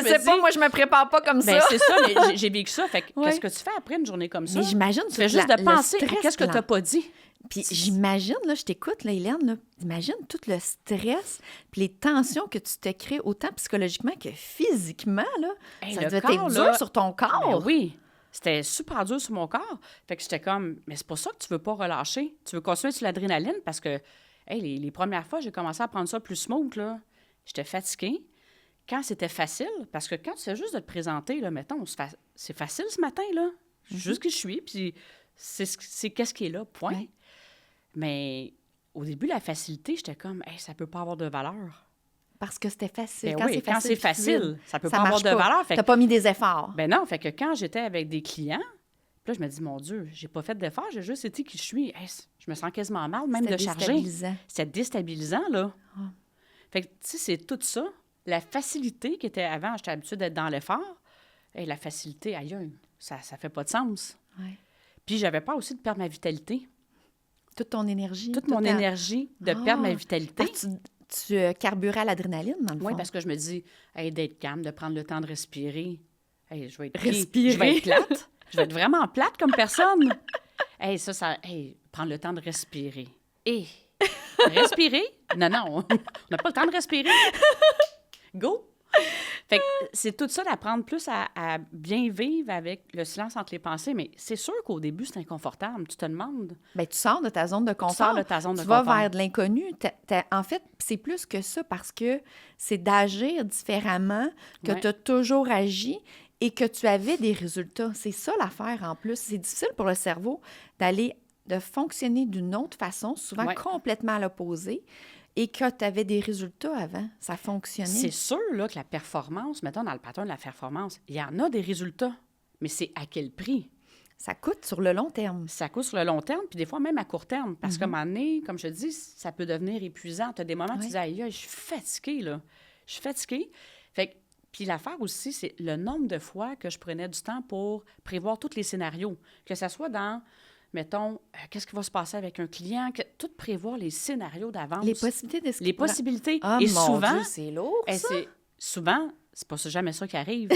je sais pas, moi, je me prépare pas comme ça. C'est ça, mais j'ai vécu ça. Fait que qu'est-ce que tu fais après une journée comme ça? Mais j'imagine, tu fais juste de penser à qu'est-ce que tu n'as pas dit. Puis j'imagine, là, je t'écoute, là, Hélène, là, imagine tout le stress puis les tensions que tu te crées autant psychologiquement que physiquement, là. Ça devait être dur sur ton corps. Ben oui, c'était super dur sur mon corps. Fait que j'étais comme, mais c'est pour ça que tu veux pas relâcher. Tu veux continuer sur l'adrénaline parce que, les premières fois, j'ai commencé à prendre ça plus smooth, là. J'étais fatiguée. Quand c'était facile, parce que quand tu fais juste de te présenter, là, mettons, c'est facile ce matin, là. Juste qui je suis, puis c'est qu'est-ce qui est là, point. Ouais. Mais au début, la facilité, j'étais comme, ça peut pas avoir de valeur. Parce que c'était facile. Ben quand c'est facile, ça peut pas avoir de valeur. T'as pas mis des efforts. Ben non, fait que quand j'étais avec des clients, là, je me dis, mon Dieu, j'ai pas fait d'efforts, j'ai juste été qui je suis. Je me sens quasiment mal, même de charger. C'était déstabilisant, là. Oh. Fait que, tu sais, c'est tout ça. La facilité qui était avant, j'étais habituée d'être dans l'effort. La facilité, aïe, ça fait pas de sens. Ouais. Puis, j'avais peur aussi de perdre ma vitalité. Toute ton énergie. Toute mon énergie de perdre ma vitalité. Tu carburais à l'adrénaline, dans le fond. Oui, parce que je me dis, d'être calme, de prendre le temps de respirer. Je vais être respirer. Je vais être plate. Je vais être vraiment plate comme personne. Prendre le temps de respirer. Respirer? Non, on n'a pas le temps de respirer. Go! Fait que c'est tout ça d'apprendre plus à bien vivre avec le silence entre les pensées, mais c'est sûr qu'au début, c'est inconfortable. Tu te demandes. Bien, tu sors de ta zone de confort. Tu vas vers de l'inconnu. En fait, c'est plus que ça parce que c'est d'agir différemment que tu as toujours agi et que tu avais des résultats. C'est ça l'affaire en plus. C'est difficile pour le cerveau de fonctionner d'une autre façon, souvent complètement à l'opposé, et que tu avais des résultats avant. Ça fonctionnait. C'est sûr là, que la performance, mettons dans le pattern de la performance, il y en a des résultats, mais c'est à quel prix? Ça coûte sur le long terme. Ça coûte sur le long terme, puis des fois même à court terme. Parce qu'à un moment donné, comme je te dis, ça peut devenir épuisant. Tu as des moments où tu dis, aïe, je suis fatiguée, là. Je suis fatiguée. Fait que, puis l'affaire aussi, c'est le nombre de fois que je prenais du temps pour prévoir tous les scénarios. Que ça soit dans, mettons, qu'est-ce qui va se passer avec un client, tout prévoir les scénarios d'avance. Les possibilités de ce Les possibilités. Ah, et mon souvent, Dieu, c'est lourd, ça. Souvent, c'est pas jamais ça qui arrive.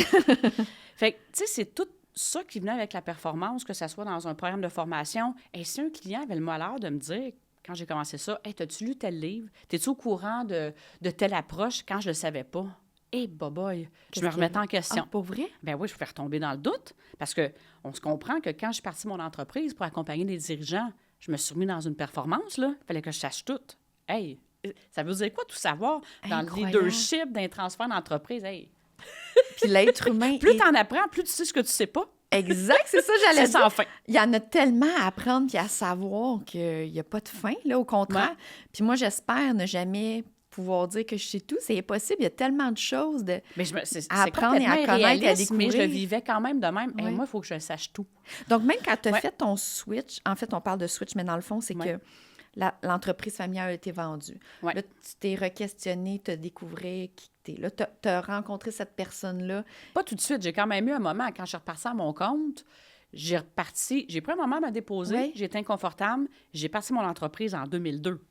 Fait que, tu sais, c'est tout ça qui venait avec la performance, que ça soit dans un programme de formation. Et si un client avait le malheur de me dire, quand j'ai commencé ça, « Hey, t'as-tu lu tel livre? T'es-tu au courant de telle approche? » Quand je le savais pas. Boboy, je me remettais en question. Ah, pour vrai? Ben oui, je pouvais retomber dans le doute. Parce qu'on se comprend que quand je suis partie de mon entreprise pour accompagner des dirigeants, je me suis remis dans une performance, là. Il fallait que je sache tout. Hey, ça veut dire quoi tout savoir dans le leadership, dans les transferts d'entreprise? Hey. Puis l'être humain. Plus t'en apprends, plus tu sais ce que tu sais pas. Exact, c'est ça, j'allais dire. C'est sans fin. Il y en a tellement à apprendre puis à savoir qu'il n'y a pas de fin, là, au contraire. Ouais. Puis moi, j'espère ne jamais pouvoir dire que je sais tout. C'est impossible. Il y a tellement de choses à apprendre et à connaître et à découvrir. Mais je le vivais quand même de même. Ouais. Moi, il faut que je sache tout. Donc, même quand tu as fait ton switch, en fait, on parle de switch, mais dans le fond, c'est que l'entreprise familiale a été vendue. Ouais. Là, tu t'es re-questionné, tu as découvert qui t'es. Là, tu as rencontré cette personne-là. Pas tout de suite. J'ai quand même eu un moment, quand je suis repartie à mon compte, j'ai pris un moment à me déposer, Oui. j'ai été inconfortable, j'ai parti mon entreprise en 2002.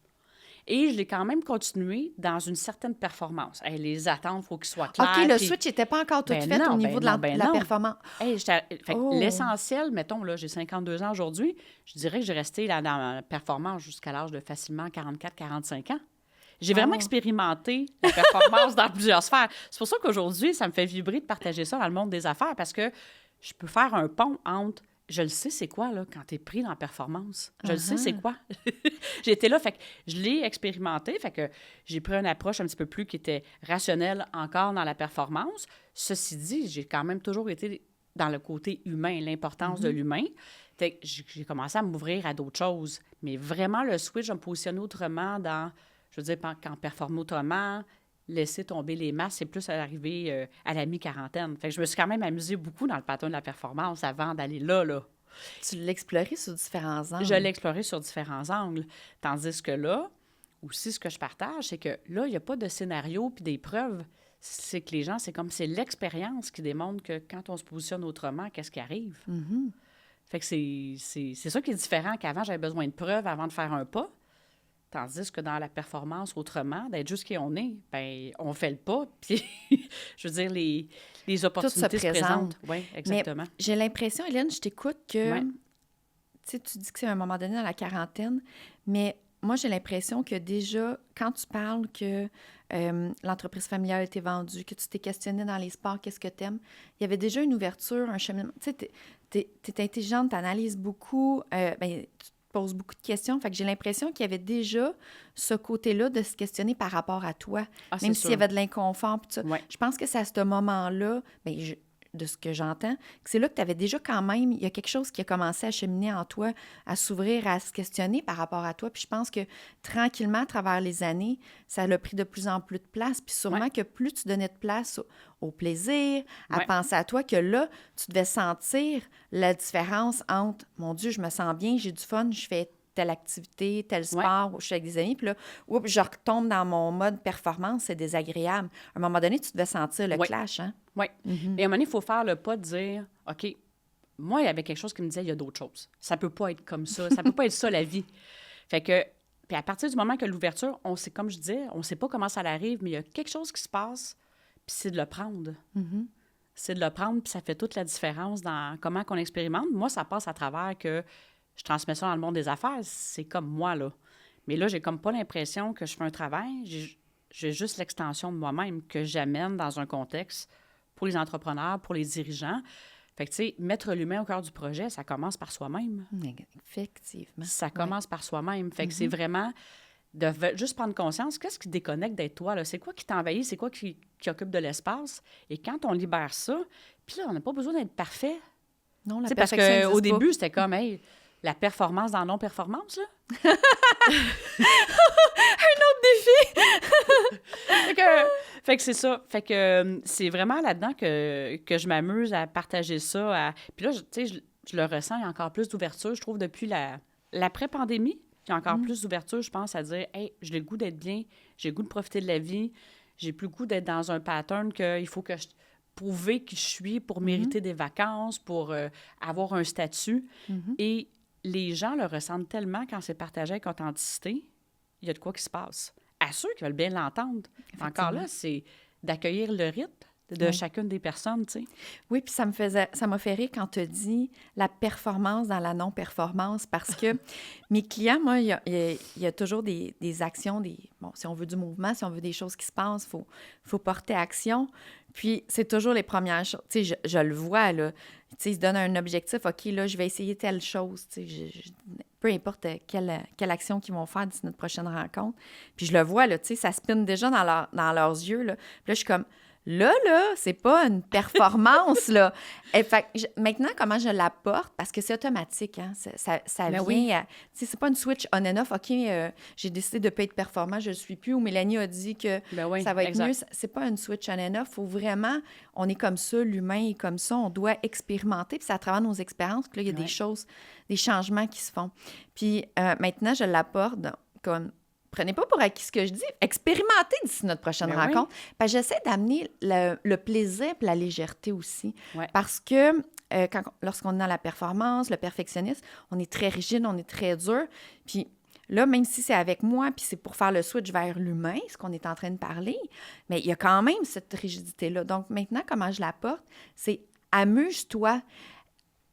Et je l'ai quand même continué dans une certaine performance. Hey, les attentes, il faut qu'ils soient clairs. OK, le puis- switch n'était pas encore tout Ben fait non, au niveau ben de la, non, ben de la non. performance. Hey, fait que Oh. l'essentiel, mettons, là, j'ai 52 ans aujourd'hui, je dirais que j'ai resté là, dans la performance jusqu'à l'âge de facilement 44-45 ans. J'ai vraiment Oh. expérimenté la performance dans plusieurs sphères. C'est pour ça qu'aujourd'hui, ça me fait vibrer de partager ça dans le monde des affaires parce que je peux faire un pont entre je le sais c'est quoi, là, quand tu es pris dans la performance. Je le sais c'est quoi. J'ai été là, fait que je l'ai expérimenté, fait que j'ai pris une approche un petit peu plus qui était rationnelle encore dans la performance. Ceci dit, j'ai quand même toujours été dans le côté humain, l'importance de l'humain. Fait que j'ai commencé à m'ouvrir à d'autres choses. Mais vraiment, le switch, je me positionner autrement dans, je veux dire, quand performer autrement, laisser tomber les masses, c'est plus à l'arrivée à la mi-quarantaine. Fait que je me suis quand même amusée beaucoup dans le pattern de la performance avant d'aller là. Tu l'as exploré sous différents angles. Je l'ai exploré sur différents angles. Tandis que là, aussi, ce que je partage, c'est que là, il n'y a pas de scénario puis des preuves. C'est que les gens, c'est l'expérience qui démontre que quand on se positionne autrement, qu'est-ce qui arrive. Fait que c'est ça qui est différent qu'avant, j'avais besoin de preuves avant de faire un pas. Tandis que dans la performance autrement, d'être juste qui on est, bien, on fait le pas, puis je veux dire, les opportunités se présentent. Oui, exactement. Mais j'ai l'impression, Hélène, je t'écoute que, Ouais. tu sais, tu dis que c'est à un moment donné dans la quarantaine, mais moi, j'ai l'impression que déjà, quand tu parles que l'entreprise familiale a été vendue, que tu t'es questionné dans les sports, qu'est-ce que tu aimes, il y avait déjà une ouverture, un cheminement. Tu sais, t'es intelligente, t'analyses beaucoup, tu poses beaucoup de questions. Fait que j'ai l'impression qu'il y avait déjà ce côté-là de se questionner par rapport à toi, Ah, même c'est s'il y sûr. avait de l'inconfort. Puis ça. Ouais. Je pense que c'est à ce moment-là, de ce que j'entends, que c'est là que tu avais déjà quand même, il y a quelque chose qui a commencé à cheminer en toi, à s'ouvrir, à se questionner par rapport à toi. Puis je pense que tranquillement, à travers les années, ça l'a pris de plus en plus de place. Puis sûrement Ouais. que plus tu donnais de place au plaisir, à Ouais. penser à toi, que là, tu devais sentir la différence entre « Mon Dieu, je me sens bien, j'ai du fun, je fais telle activité, tel sport, je suis avec des amis. » Puis là, oups, je retombe dans mon mode performance, c'est désagréable. À un moment donné, tu devais sentir le Ouais. clash, hein? Oui. Et à un moment donné, il faut faire le pas de dire, OK, moi, il y avait quelque chose qui me disait, il y a d'autres choses. Ça peut pas être comme ça. Ça peut pas être ça, la vie. Fait que, puis à partir du moment que l'ouverture, on sait, comme je disais, on sait pas comment ça arrive, mais il y a quelque chose qui se passe, puis c'est de le prendre. C'est de le prendre, puis ça fait toute la différence dans comment qu'on expérimente. Moi, ça passe à travers que je transmets ça dans le monde des affaires. C'est comme moi, là. Mais là, j'ai comme pas l'impression que je fais un travail. J'ai juste l'extension de moi-même que j'amène dans un contexte pour les entrepreneurs, pour les dirigeants. Fait que, tu sais, mettre l'humain au cœur du projet, ça commence par soi-même. Effectivement. Ça commence par soi-même. Fait que c'est vraiment de juste prendre conscience, qu'est-ce qui déconnecte d'être toi, là? C'est quoi qui t'envahit? C'est quoi qui occupe de l'espace? Et quand on libère ça, puis là, on n'a pas besoin d'être parfait. Non, la Tu sais, parce perfection qu'au n'existe pas. début, c'était comme, hey, la performance dans non-performance, là. Fait que c'est ça. Fait que c'est vraiment là-dedans que je m'amuse à partager ça. Puis là, tu sais, je le ressens, il y a encore plus d'ouverture, je trouve, depuis l'après-pandémie. Il y a encore plus d'ouverture, je pense, à dire, hey, j'ai le goût d'être bien, j'ai le goût de profiter de la vie, j'ai plus le goût d'être dans un pattern qu'il faut que je prouver qui je suis pour mériter des vacances, pour avoir un statut. Et les gens le ressentent tellement quand c'est partagé avec authenticité, il y a de quoi qui se passe. À ceux qui veulent bien l'entendre. Encore là, c'est d'accueillir le rythme de chacune des personnes, tu sais. Oui, puis ça m'a fait rire quand tu as dit la performance dans la non-performance, parce que mes clients, moi, il y a toujours des actions, bon, si on veut du mouvement, si on veut des choses qui se passent, faut porter action. Puis c'est toujours les premières choses. Tu sais, je le vois, là. Tu sais, ils se donnent un objectif. OK, là, je vais essayer telle chose. Tu sais, peu importe quelle action qu'ils vont faire d'ici notre prochaine rencontre. Puis je le vois, là, tu sais, ça spinne déjà dans leurs yeux, là. Puis là, je suis comme... Là, c'est pas une performance, là. Et fait, maintenant, comment je l'apporte? Parce que c'est automatique, hein? Ça Ben vient... oui. Tu sais, c'est pas une switch on and off. OK, j'ai décidé de ne pas être performant, je le suis plus. Ou Mélanie a dit que Ben oui, ça va être exact. mieux. C'est pas une switch on and off. Faut vraiment... On est comme ça, l'humain est comme ça. On doit expérimenter. Puis c'est à travers nos expériences que là, il y a des choses, des changements qui se font. Puis maintenant, je l'apporte comme, prenez pas pour acquis ce que je dis. Expérimentez d'ici notre prochaine rencontre. Parce que j'essaie d'amener le plaisir et la légèreté aussi. Ouais. Parce que lorsqu'on est dans la performance, le perfectionnisme, on est très rigide, on est très dur. Puis là, même si c'est avec moi, puis c'est pour faire le switch vers l'humain, ce qu'on est en train de parler, mais il y a quand même cette rigidité-là. Donc maintenant, comment je l'apporte, c'est amuse-toi.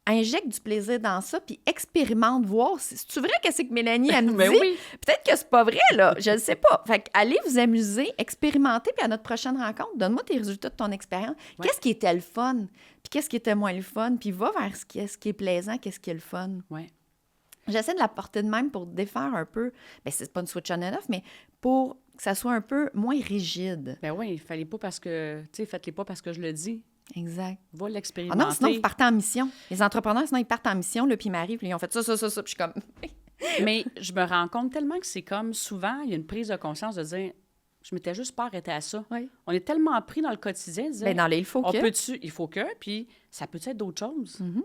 Injecte du plaisir dans ça, puis expérimente, voir si c'est vrai que c'est que Mélanie a nous dit. Oui. Peut-être que c'est pas vrai, là. Je ne sais pas. Fait que allez vous amuser, expérimenter, puis à notre prochaine rencontre, donne-moi tes résultats de ton expérience. Ouais. Qu'est-ce qui était le fun? Puis qu'est-ce qui était moins le fun? Puis va vers ce qui est plaisant, qu'est-ce qui est le fun. Ouais. J'essaie de la porter de même pour défaire un peu. Bien, c'est pas une switch on and off, mais pour que ça soit un peu moins rigide. Ben oui, il fallait pas parce que, tu sais, faites-les pas parce que je le dis. Exact. Va l'expérimenter. Ah non, sinon, vous partez en mission. Les entrepreneurs, sinon, ils partent en mission, là, puis ils m'arrivent, puis ils ont fait ça. Puis je suis comme... Mais je me rends compte tellement que c'est comme, souvent, il y a une prise de conscience de dire, je m'étais juste pas arrêtée à ça. Oui. On est tellement pris dans le quotidien de dire, bien, dans les il faut que... il faut que, puis ça peut être d'autres choses. Mm-hmm.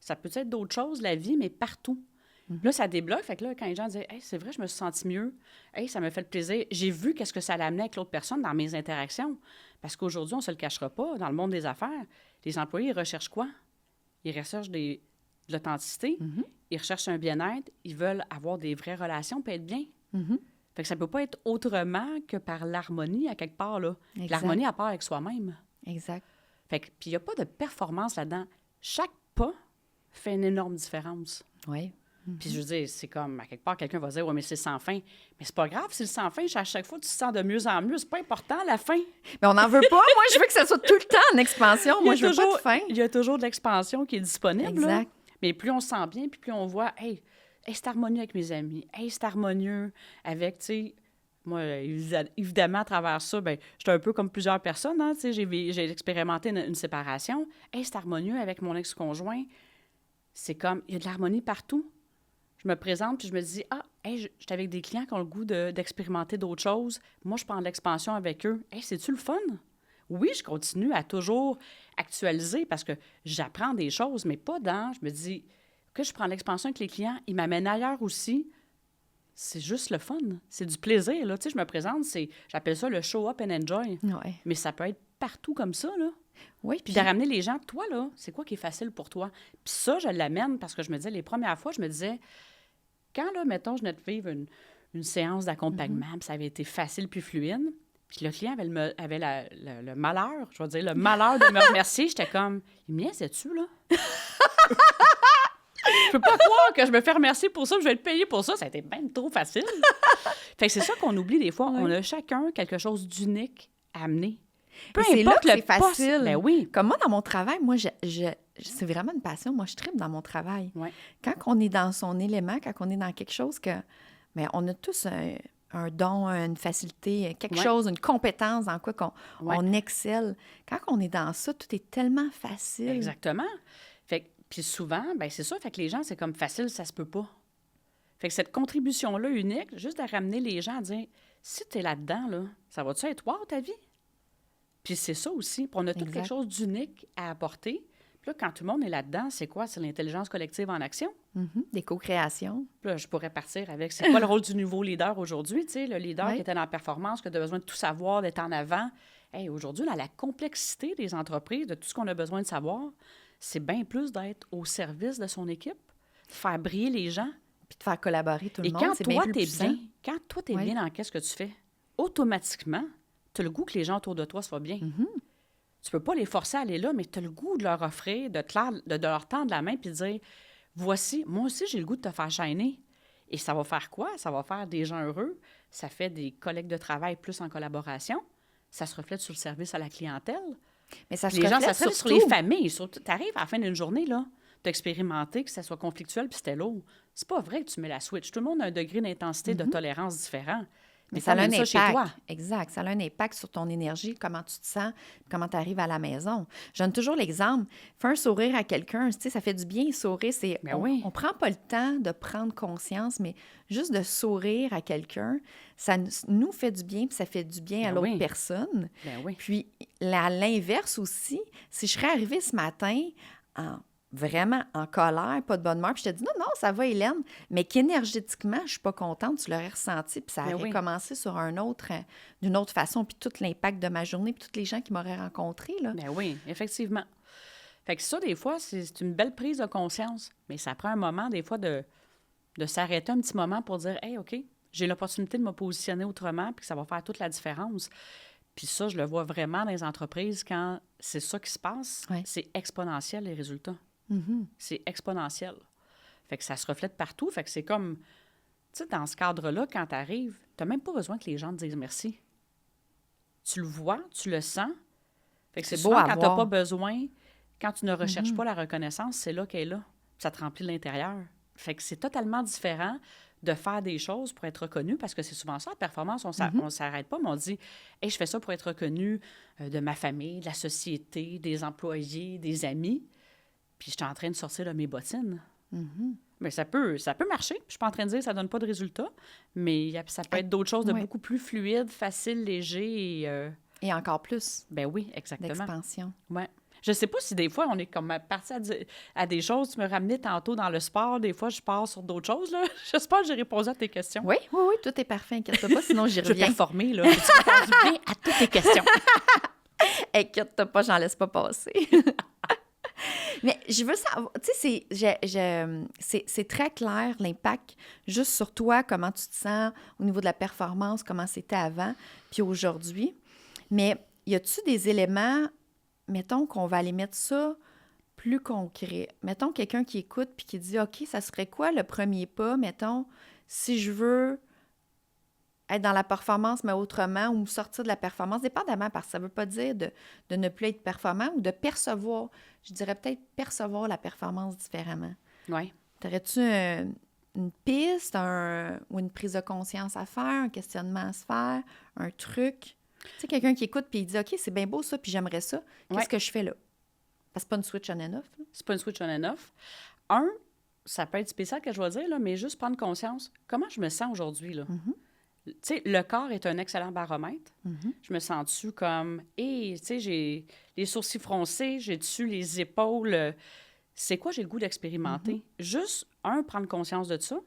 Ça peut être d'autres choses, la vie, mais partout. Mm-hmm. Là, ça débloque. Fait que là, quand les gens disent, hey, c'est vrai, je me suis sentie mieux. Hey, ça me fait le plaisir. J'ai vu qu'est-ce que ça allait amener avec l'autre personne dans mes interactions. Parce qu'aujourd'hui, on ne se le cachera pas. Dans le monde des affaires, les employés, ils recherchent quoi? Ils recherchent de l'authenticité. Mm-hmm. Ils recherchent un bien-être. Ils veulent avoir des vraies relations puis être bien. Mm-hmm. Fait que ça ne peut pas être autrement que par l'harmonie, à quelque part, là. Exact. L'harmonie à part avec soi-même. Exact. Fait que, puis il n'y a pas de performance là-dedans. Chaque pas fait une énorme différence. Oui. Mm-hmm. Puis je veux dire, c'est comme, à quelque part, quelqu'un va dire, ouais, mais c'est sans fin. Mais c'est pas grave, c'est le sans fin. À chaque fois, tu te sens de mieux en mieux. C'est pas important, la fin. Mais on n'en veut pas. Moi, je veux que ça soit tout le temps en expansion. Moi, je veux pas de fin. Il y a toujours de l'expansion qui est disponible. Exact. Là. Mais plus on se sent bien, puis plus on voit, hey, c'est harmonieux avec mes amis. Hey, c'est harmonieux avec, tu sais, moi, évidemment, à travers ça, bien, j'étais un peu comme plusieurs personnes, hein, tu sais, j'ai expérimenté une séparation. Hey, c'est harmonieux avec mon ex-conjoint. C'est comme, il y a de l'harmonie partout. Je me présente, puis je me dis, hey, je suis avec des clients qui ont le goût d'expérimenter d'autres choses. Moi, je prends de l'expansion avec eux. Hey, c'est-tu le fun? Oui, je continue à toujours actualiser parce que j'apprends des choses, mais pas dans... Je me dis que je prends l'expansion avec les clients, ils m'amènent ailleurs aussi. C'est juste le fun. C'est du plaisir, là. Tu sais, je me présente, j'appelle ça le show up and enjoy. Ouais. Mais ça peut être partout comme ça, là. Oui, puis de ramener les gens, toi, là, c'est quoi qui est facile pour toi? Puis ça, je l'amène parce que je me disais, les premières fois, je me disais, quand, là, mettons, je venais de vivre une séance d'accompagnement, puis ça avait été facile puis fluide, puis le client avait le malheur, je vais dire, le malheur de me remercier, j'étais comme, il me niaisait-tu, là? Je peux pas croire que je me fais remercier pour ça, que je vais être payé pour ça. Ça a été bien trop facile. Fait que c'est ça qu'on oublie des fois. Ouais. On a chacun quelque chose d'unique à amener. Peu importe là que c'est facile. Ben oui. Comme moi, dans mon travail, moi, c'est vraiment une passion. Moi, je tripe dans mon travail. Ouais. Quand on est dans son élément, quand on est dans quelque chose que... Bien, on a tous un don, une facilité, quelque chose, une compétence dans quoi on excelle. Quand on est dans ça, tout est tellement facile. Exactement. Fait que puis souvent, bien, c'est ça, fait que les gens, c'est comme facile, ça se peut pas. Fait que cette contribution-là unique, juste de ramener les gens à dire, si tu es là-dedans, là, ça va-tu être wow, ta vie? Puis c'est ça aussi. Puis on a tout quelque chose d'unique à apporter. Puis là, quand tout le monde est là-dedans, c'est quoi? C'est l'intelligence collective en action. Mm-hmm. Des co-créations. Puis là, je pourrais partir avec, c'est quoi le rôle du nouveau leader aujourd'hui? Tu sais, le leader qui était dans la performance, qui a besoin de tout savoir, d'être en avant. Hey, aujourd'hui, dans la complexité des entreprises, de tout ce qu'on a besoin de savoir, c'est bien plus d'être au service de son équipe, de faire briller les gens. Puis de faire collaborer tout le monde, c'est bien plus puissant. Quand toi, tu es bien dans ce que tu fais, automatiquement, tu as le goût que les gens autour de toi soient bien. Mm-hmm. Tu peux pas les forcer à aller là, mais tu as le goût de leur offrir, de leur tendre la main puis de dire, voici, moi aussi, j'ai le goût de te faire shiner. Et ça va faire quoi? Ça va faire des gens heureux. Ça fait des collègues de travail plus en collaboration. Ça se reflète sur le service à la clientèle. Mais ça se les gens, ça reflète se reflète sur les familles. Tu arrives à la fin d'une journée, là, d'expérimenter que ça soit conflictuel puis c'était lourd. C'est pas vrai que tu mets la switch. Tout le monde a un degré d'intensité, de tolérance différent. Mais ça a un impact. Chez toi. Exact. Ça a un impact sur ton énergie, comment tu te sens, comment tu arrives à la maison. Je donne toujours l'exemple. Fais un sourire à quelqu'un, tu sais, ça fait du bien, sourire. On prend pas le temps de prendre conscience, mais juste de sourire à quelqu'un, ça nous fait du bien, puis ça fait du bien à l'autre personne. Ben oui. Puis, à l'inverse aussi, si je serais arrivée ce matin vraiment en colère, pas de bonne humeur. Puis je te dis, non, ça va, Hélène, mais qu'énergétiquement, je suis pas contente, tu l'aurais ressenti, puis ça aurait commencé sur d'une autre façon, puis tout l'impact de ma journée, puis tous les gens qui m'auraient rencontrée, là. Ben oui, effectivement. Fait que ça, des fois, c'est une belle prise de conscience, mais ça prend un moment, des fois, de s'arrêter un petit moment pour dire « Hey, OK, j'ai l'opportunité de me positionner autrement, puis que ça va faire toute la différence. » Puis ça, je le vois vraiment dans les entreprises, quand c'est ça qui se passe, c'est exponentiel, les résultats. Mm-hmm. C'est exponentiel. Fait que ça se reflète partout. Fait que c'est comme, tu sais, dans ce cadre-là, quand tu arrives, tu n'as même pas besoin que les gens te disent merci. Tu le vois, tu le sens. Fait que c'est beau quand tu n'as pas besoin, quand tu ne recherches pas la reconnaissance, c'est là qu'elle est là. Ça te remplit de l'intérieur. Fait que c'est totalement différent de faire des choses pour être reconnu, parce que c'est souvent ça, la performance, on ne s'arrête pas, mais on dit « Hey, je fais ça pour être reconnu de ma famille, de la société, des employés, des amis. » Puis je suis en train de sortir de mes bottines. Mm-hmm. Mais ça peut marcher. Je suis pas en train de dire que ça donne pas de résultat, mais ça peut être d'autres choses de beaucoup plus fluide, facile, léger et encore plus. Ben oui, exactement. D'expansion. Oui. Je sais pas si des fois, on est comme parti à des choses. Tu me ramenais tantôt dans le sport. Des fois, je pars sur d'autres choses, là. J'espère que j'ai répondu à tes questions. Oui, tout est parfait. Inquiète-toi pas, sinon j'y reviens. Je vais performer, là. Tu répondu bien à toutes tes questions. Inquiète-toi pas, j'en laisse pas passer. Mais je veux savoir, tu sais, c'est très clair l'impact juste sur toi, comment tu te sens au niveau de la performance, comment c'était avant, puis aujourd'hui. Mais y a-tu des éléments, mettons qu'on va aller mettre ça plus concret. Mettons quelqu'un qui écoute puis qui dit « OK, ça serait quoi le premier pas, mettons, si je veux être dans la performance, mais autrement, ou sortir de la performance, dépendamment, parce que ça ne veut pas dire de ne plus être performant ou de percevoir, je dirais peut-être percevoir la performance différemment. » Oui. T'aurais-tu une piste ou une prise de conscience à faire, un questionnement à se faire, un truc? Tu sais, quelqu'un qui écoute puis il dit « OK, c'est bien beau ça, puis j'aimerais ça. Qu'est-ce que je fais là? » Parce que c'est pas une switch on and off. C'est pas une switch on and off. Ça peut être spécial que je vais dire, là, mais juste prendre conscience. Comment je me sens aujourd'hui, là? Mm-hmm. Tu sais, le corps est un excellent baromètre. Mm-hmm. Je me sens-tu comme, tu sais, j'ai les sourcils froncés, j'ai-tu les épaules. C'est quoi j'ai le goût d'expérimenter? Mm-hmm. Juste, prendre conscience de ça.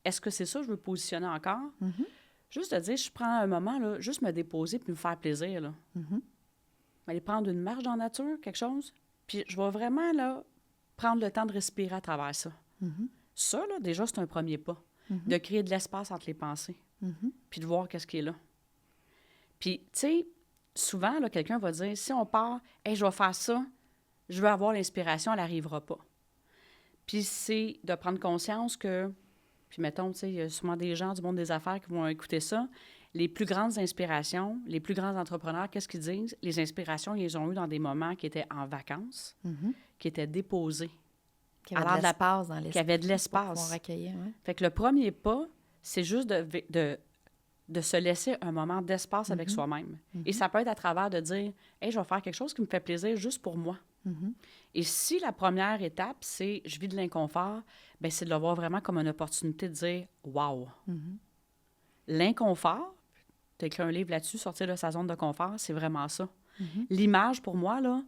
Est-ce que c'est ça que je veux positionner encore? Mm-hmm. Juste de dire, je prends un moment, là, juste me déposer puis me faire plaisir, là. Mm-hmm. Aller prendre une marche dans la nature, quelque chose. Puis je vais vraiment, là, prendre le temps de respirer à travers ça. Mm-hmm. Ça, là, déjà, c'est un premier pas. Mm-hmm. De créer de l'espace entre les pensées. Mm-hmm. Puis de voir qu'est-ce qui est là. Puis, tu sais, souvent, là, quelqu'un va dire, si on part, « Hey, je vais faire ça, je veux avoir l'inspiration, elle n'arrivera pas. » Puis c'est de prendre conscience que, puis mettons, tu sais, il y a souvent des gens du monde des affaires qui vont écouter ça, les plus grandes inspirations, les plus grands entrepreneurs, qu'est-ce qu'ils disent? Les inspirations, ils les ont eues dans des moments qui étaient en vacances, Mm-hmm. qui étaient déposés. Qui avait de l'espace dans l'espace. Qui avait de l'espace. Pour pouvoir accueillir, ouais. Fait que le premier pas, c'est juste de se laisser un moment d'espace avec soi-même. Mm-hmm. Et ça peut être à travers de dire « Hey, je vais faire quelque chose qui me fait plaisir juste pour moi. Mm-hmm. » Et si la première étape, c'est « je vis de l'inconfort », bien, c'est de le voir vraiment comme une opportunité de dire « wow Mm-hmm. ». L'inconfort, tu as écrit un livre là-dessus, « Sortir de sa zone de confort », c'est vraiment ça. Mm-hmm. L'image, pour moi, là,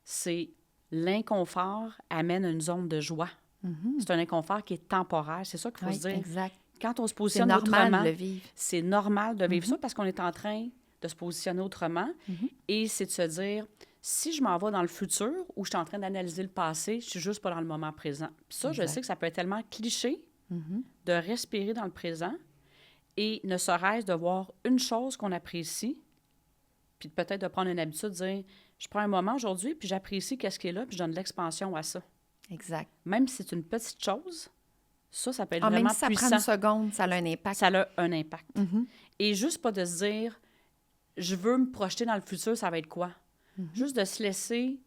c'est l'inconfort amène une zone de joie. Mm-hmm. C'est un inconfort qui est temporaire. C'est ça qu'il faut se dire. Exact. Quand on se C'est positionne normal autrement, de le vivre. c'est normal de vivre ça parce qu'on est en train de se positionner autrement. Mm-hmm. Et c'est de se dire, si je m'en vais dans le futur ou je suis en train d'analyser le passé, je suis juste pas dans le moment présent. Puis ça, Exact. je sais que ça peut être tellement cliché Mm-hmm. de respirer dans le présent et ne serait-ce de voir une chose qu'on apprécie, puis peut-être de prendre une habitude de dire, je prends un moment aujourd'hui, puis j'apprécie qu'est-ce qui est là, puis je donne de l'expansion à ça. Exact. Même si c'est une petite chose, ça peut être Même vraiment si ça puissant. prend une seconde, ça a un impact. Ça a un impact. Mm-hmm. Et juste pas de se dire, je veux me projeter dans le futur, ça va être quoi? Mm-hmm. Juste de se laisser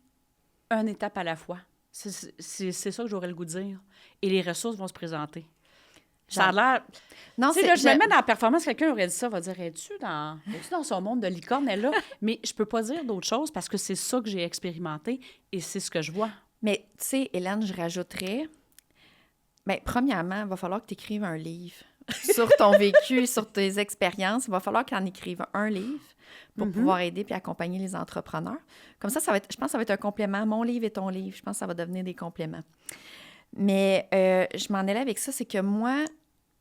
une étape à la fois. C'est ça que j'aurais le goût de dire. Et les ressources vont se présenter. Ça a l'air... Non, tu sais, là, je me mets dans la performance, quelqu'un aurait dit ça, va dire, es-tu dans son monde de licorne, elle là? Mais je peux pas dire d'autre chose parce que c'est ça que j'ai expérimenté et c'est ce que je vois. Mais, tu sais, Hélène, je rajouterais... Bien, premièrement, il va falloir que tu écrives un livre sur ton vécu, sur tes expériences. Il va falloir que tu en écrives un livre. pour pouvoir aider puis accompagner les entrepreneurs. Comme ça va être, je pense que ça va être un complément. Mon livre et ton livre, je pense que ça va devenir des compléments. Mais je m'en allais avec ça, c'est que moi, tu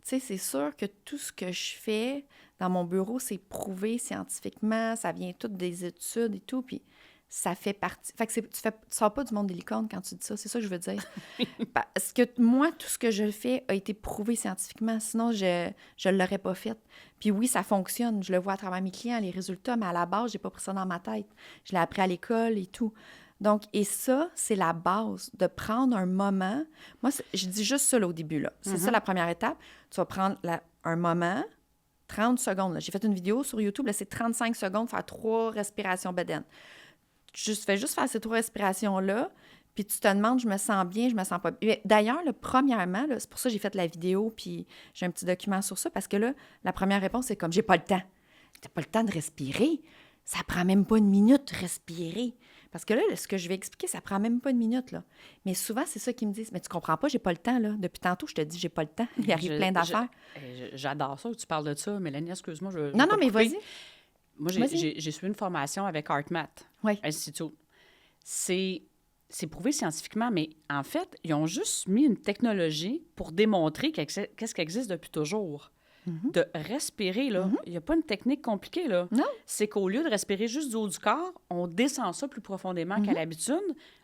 sais, c'est sûr que tout ce que je fais dans mon bureau, c'est prouvé scientifiquement, ça vient tout des études et tout, puis ça fait partie... Fait que tu sors pas du monde des licornes quand tu dis ça, c'est ça que je veux dire. Parce que moi, tout ce que je fais a été prouvé scientifiquement, sinon je ne l'aurais pas fait. Puis oui, ça fonctionne, je le vois à travers mes clients, les résultats, mais à la base, j'ai pas pris ça dans ma tête. Je l'ai appris à l'école et tout. Donc, et ça, c'est la base, de prendre un moment. Moi, je dis juste ça là, au début, là. C'est ça la première étape. Tu vas prendre un moment, 30 secondes. Là. J'ai fait une vidéo sur YouTube, là, c'est 35 secondes, faire 3 respirations bedaines. Fais juste faire ces 3 respirations-là, puis tu te demandes, je me sens bien, je me sens pas bien. D'ailleurs, là, premièrement, là, c'est pour ça que j'ai fait la vidéo, puis j'ai un petit document sur ça, parce que là, la première réponse, c'est comme, j'ai pas le temps. T'as pas le temps de respirer. Ça prend même pas une minute de respirer. Parce que là, ce que je vais expliquer, ça prend même pas une minute, là. Mais souvent, c'est ça qu'ils me disent. Mais tu comprends pas, j'ai pas le temps, là. Depuis tantôt, je te dis, j'ai pas le temps. Il arrive plein d'affaires. J'adore ça, tu parles de ça. Mélanie, excuse-moi, je Non, mais vas-y. Moi, j'ai suivi une formation avec HeartMath Institute. C'est prouvé scientifiquement, mais en fait, ils ont juste mis une technologie pour démontrer qu'est-ce qui existe depuis toujours. De respirer, là. Il n'y a pas une technique compliquée, là. Non. C'est qu'au lieu de respirer juste du haut du corps, on descend ça plus profondément qu'à l'habitude.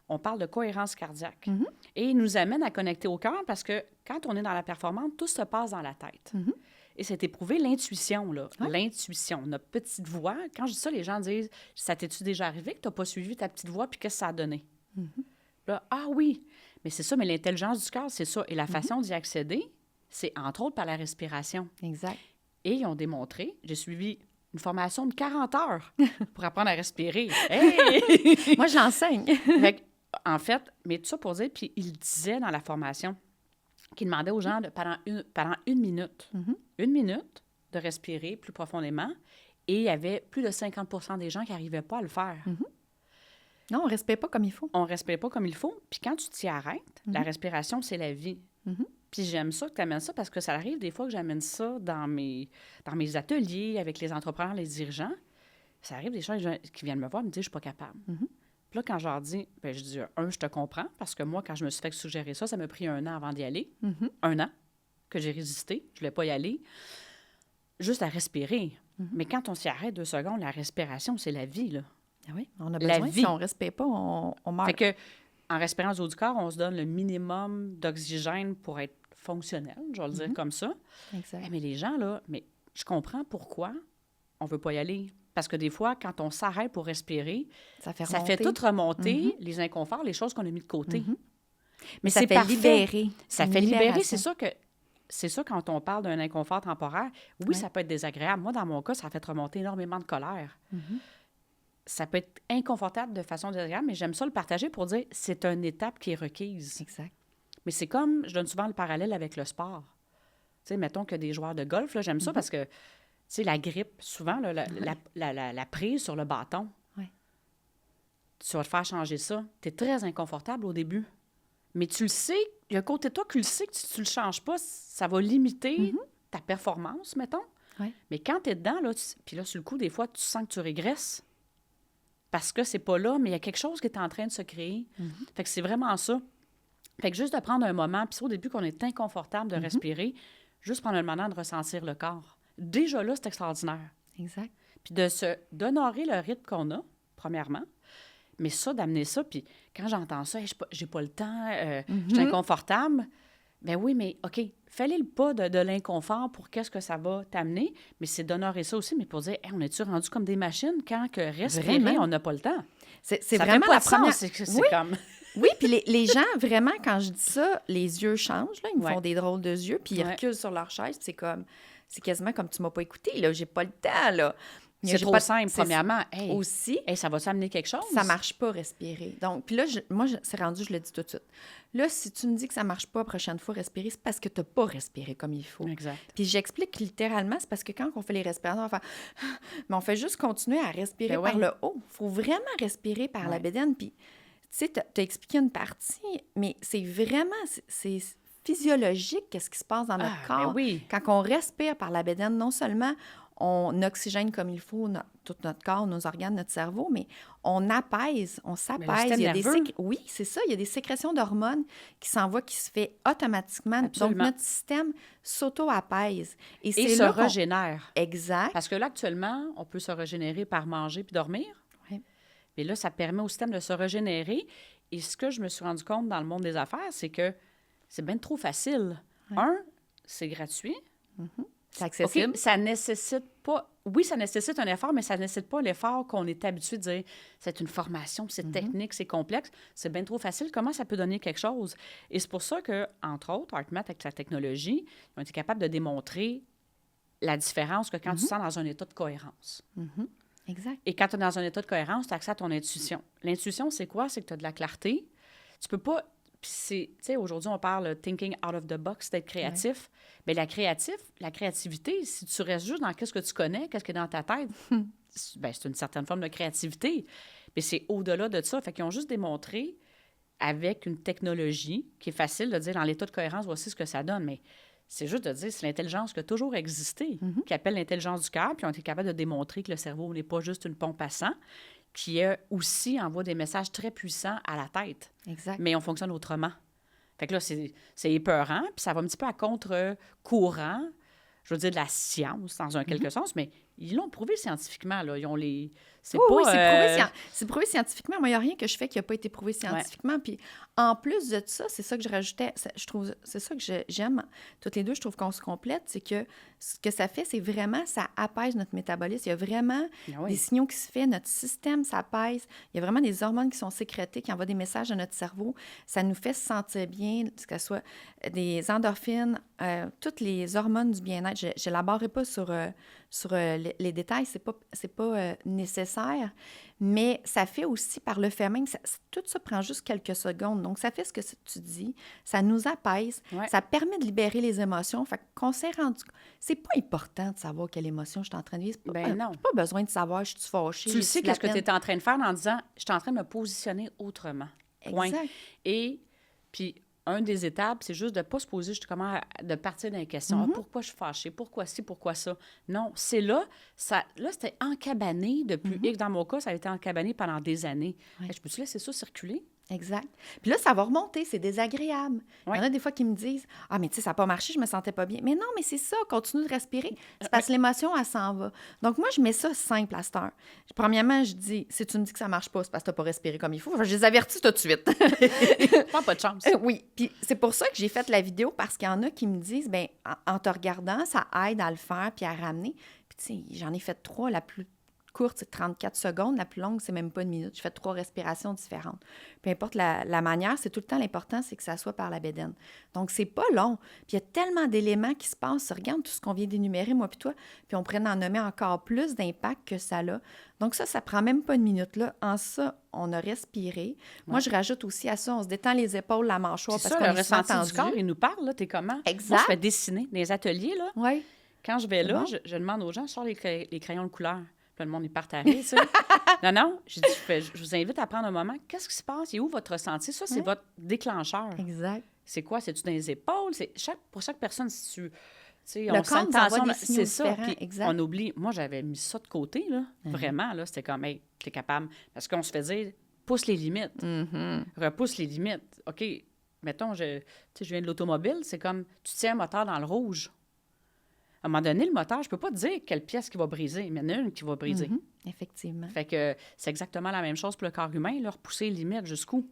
On parle de cohérence cardiaque. Et il nous amène à connecter au cœur parce que quand on est dans la performance, tout se passe dans la tête. Et c'est éprouvé l'intuition, là. L'intuition, notre petite voix. Quand je dis ça, les gens disent, ça t'es-tu déjà arrivé que tu n'as pas suivi ta petite voix, puis qu'est-ce que ça a donné? Là, ah oui! Mais c'est ça, mais l'intelligence du cœur, c'est ça. Et la façon d'y accéder, c'est entre autres par la respiration. Exact. Et ils ont démontré, j'ai suivi une formation de 40 heures pour apprendre à respirer. Hey! Moi, je l'enseigne. En fait, mais tout ça pour dire, puis il disait dans la formation qu'il demandait aux gens pendant une minute, une minute de respirer plus profondément, et il y avait plus de 50 des gens qui n'arrivaient pas à le faire. Non, on ne respire pas comme il faut. On ne respire pas comme il faut. Puis quand tu t'y arrêtes, la respiration, c'est la vie. Puis j'aime ça que tu amènes ça parce que ça arrive des fois que j'amène ça dans mes ateliers avec les entrepreneurs, les dirigeants. Ça arrive des gens qui viennent me voir et me disent « je suis pas capable ». Puis là, quand je leur dis, bien, je dis « je te comprends » parce que moi, quand je me suis fait suggérer ça, ça m'a pris 1 an avant d'y aller. 1 an que j'ai résisté. Je ne voulais pas y aller. Juste à respirer. Mais quand on s'y arrête 2 secondes, la respiration, c'est la vie, là. Ah oui, on a besoin. Si on ne respire pas, on meurt. Fait que, en respirant du haut du corps, on se donne le minimum d'oxygène pour être fonctionnel, je vais le dire comme ça. Exact. Mais les gens, là, mais je comprends pourquoi on ne veut pas y aller. Parce que des fois, quand on s'arrête pour respirer, ça fait tout remonter les inconforts, les choses qu'on a mis de côté. Mais ça fait libérer. Ça fait libérer. C'est ça quand on parle d'un inconfort temporaire. Oui, ça peut être désagréable. Moi, dans mon cas, ça a fait remonter énormément de colère. Ça peut être inconfortable de façon désagréable, mais j'aime ça le partager pour dire c'est une étape qui est requise. Exact. Mais c'est comme, je donne souvent le parallèle avec le sport. Tu sais, mettons que des joueurs de golf, là, j'aime ça parce que, tu sais, la grippe, souvent, là, la prise sur le bâton, tu vas te faire changer ça. Tu es très inconfortable au début. Mais tu le sais, il y a un côté de toi qui le sait que si tu ne le changes pas, ça va limiter ta performance, mettons. Mais quand tu es dedans, là, puis là, sur le coup, des fois, tu sens que tu régresses. Parce que c'est pas là, mais il y a quelque chose qui est en train de se créer. Fait que c'est vraiment ça. Fait que juste de prendre un moment, puis c'est au début qu'on est inconfortable de respirer, juste prendre un moment de ressentir le corps. Déjà là, c'est extraordinaire. Exact. Puis d'honorer le rythme qu'on a, premièrement, mais ça, d'amener ça, puis quand j'entends ça, hey, j'ai pas le temps, je suis inconfortable, bien oui, mais OK, fallait le pas de l'inconfort pour qu'est-ce que ça va t'amener, mais c'est d'honorer ça aussi, mais pour dire, hey, on est-tu rendu comme des machines quand que respirer, on n'a pas le temps? C'est vraiment la première... C'est comme... Oui, puis les gens, vraiment, quand je dis ça, les yeux changent, là, ils me font des drôles de yeux, puis ils reculent sur leur chaise, puis c'est quasiment comme tu m'as pas écouté, là, j'ai pas le temps, là. C'est trop simple, premièrement. Hey, aussi. Hey, ça va t'amener quelque chose? Ça marche pas, respirer. Donc, puis là, moi, c'est rendu, je le dis tout de suite. Là, si tu me dis que ça marche pas la prochaine fois, respirer, c'est parce que tu n'as pas respiré comme il faut. Exact. Puis j'explique littéralement, c'est parce que quand on fait les respirations, on va faire... Mais on fait juste continuer à respirer par le haut. Il faut vraiment respirer par la bédaine. Puis, tu sais, tu as expliqué une partie, mais c'est vraiment... C'est physiologique, qu'est-ce qui se passe dans notre corps. Ben oui. Quand on respire par la bédaine, non seulement on oxygène comme il faut tout notre corps, nos organes, notre cerveau, mais on apaise, on s'apaise. Il y a oui, c'est ça. Il y a des sécrétions d'hormones qui s'envoient, qui se fait automatiquement. Absolument. Donc, notre système s'auto-apaise. Et se régénère. Exact. Parce que là, actuellement, on peut se régénérer par manger puis dormir. Oui. Mais là, ça permet au système de se régénérer. Et ce que je me suis rendu compte dans le monde des affaires, c'est que c'est bien trop facile. Oui. C'est gratuit. C'est accessible. Okay, ça nécessite pas... Oui, ça nécessite un effort, mais ça ne nécessite pas l'effort qu'on est habitué de dire c'est une formation, c'est technique, c'est complexe. C'est bien trop facile. Comment ça peut donner quelque chose? Et c'est pour ça que, entre autres, HeartMath, avec sa technologie, ils ont été capables de démontrer la différence que quand tu te sens dans un état de cohérence. Exact. Et quand tu es dans un état de cohérence, tu as accès à ton intuition. L'intuition, c'est quoi? C'est que tu as de la clarté. Tu peux pas... Puis tu sais, aujourd'hui, on parle thinking out of the box, d'être créatif. Bien, la créativité, si tu restes juste dans qu'est-ce que tu connais, qu'est-ce qui est dans ta tête, bien, c'est une certaine forme de créativité. Mais c'est au-delà de ça. Fait qu'ils ont juste démontré, avec une technologie qui est facile de dire dans l'état de cohérence, voici ce que ça donne. Mais c'est juste de dire, c'est l'intelligence qui a toujours existé, qui appelle l'intelligence du cœur, puis on été capable de démontrer que le cerveau n'est pas juste une pompe à sang, qui aussi envoie des messages très puissants à la tête. Exact. Mais on fonctionne autrement. Fait que là, c'est épeurant, puis ça va un petit peu à contre-courant, je veux dire, de la science, dans un quelque sens, mais ils l'ont prouvé scientifiquement, là. Ils ont les... Oui, c'est prouvé scientifiquement. Moi, il n'y a rien que je fais qui n'a pas été prouvé scientifiquement. Puis, en plus de ça, c'est ça que je rajoutais. C'est ça que j'aime. Toutes les deux, je trouve qu'on se complète. C'est que ce que ça fait, c'est vraiment, ça apaise notre métabolisme. Il y a vraiment des signaux qui se font. Notre système s'apaise. Il y a vraiment des hormones qui sont sécrétées, qui envoient des messages à notre cerveau. Ça nous fait se sentir bien, que ce soit des endorphines, toutes les hormones du bien-être. Je n'élaborerai pas sur les détails. C'est pas nécessaire. Mais ça fait aussi par le fait même, tout ça prend juste quelques secondes. Donc, ça fait ce que tu dis, ça nous apaise, ça permet de libérer les émotions. Fait qu'on s'est rendu... C'est pas important de savoir quelle émotion je suis en train de vivre. Non. J'ai pas besoin de savoir, je suis fâchée. Tu le sais qu'est-ce que tu es en train de faire en disant, je suis en train de me positionner autrement. Point. Exact. Et puis... une des étapes, c'est juste de ne pas se poser justement de partir dans les questions. Pourquoi je suis fâchée? Pourquoi ci? Pourquoi ça? Non, c'est là. Là, c'était encabané depuis X. Dans mon cas, ça a été encabané pendant des années. Je peux-tu laisser ça circuler? Exact. Puis là, ça va remonter, c'est désagréable. Il y en a des fois qui me disent « Ah, mais tu sais, ça n'a pas marché, je me sentais pas bien. » Mais non, mais c'est ça, continue de respirer. C'est parce que l'émotion, elle s'en va. Donc, moi, je mets ça simple à cette heure. Premièrement, je dis, si tu me dis que ça ne marche pas, c'est parce que tu n'as pas respiré comme il faut. Enfin, je les avertis tout de suite. Pas de chance. Oui. Puis c'est pour ça que j'ai fait la vidéo, parce qu'il y en a qui me disent, bien, en te regardant, ça aide à le faire puis à ramener. Puis tu sais, j'en ai fait 3, la plus courte, c'est 34 secondes. La plus longue, c'est même pas une minute. Je fais 3 respirations différentes. Peu importe la manière, c'est tout le temps l'important, c'est que ça soit par la bédaine. Donc, c'est pas long. Puis il y a tellement d'éléments qui se passent. Regarde tout ce qu'on vient d'énumérer, moi puis toi, puis on pourrait en nommer encore plus d'impact que ça a. Donc ça prend même pas une minute. Là. En ça, on a respiré. Moi, je rajoute aussi à ça, on se détend les épaules, la mâchoire, c'est parce ça, qu'on le ressenti du corps, il nous parle, là, t'es comment? Exact. Moi, je fais dessiner dans les ateliers, là. Oui. Quand je vais là, bon. je demande aux gens, je sors les crayons de couleur. Puis le monde est partagé, tu sais. Non, je dis, je vous invite à prendre un moment. Qu'est-ce qui se passe? Il est où votre ressenti? Ça, c'est votre déclencheur. Exact. C'est quoi? C'est-tu dans les épaules? Pour chaque personne, si tu... Le on sent tension, c'est ça. Puis on oublie. Moi, j'avais mis ça de côté, là. Vraiment, là. C'était comme, hey, t'es capable. Parce qu'on se fait dire, pousse les limites. Repousse les limites. OK, mettons, je viens de l'automobile, c'est comme, tu tiens un moteur dans le rouge. À un moment donné, le moteur, je peux pas te dire quelle pièce qui va briser, mais il y en a une qui va briser. Effectivement. Fait que c'est exactement la même chose pour le corps humain, là, repousser les limites jusqu'où?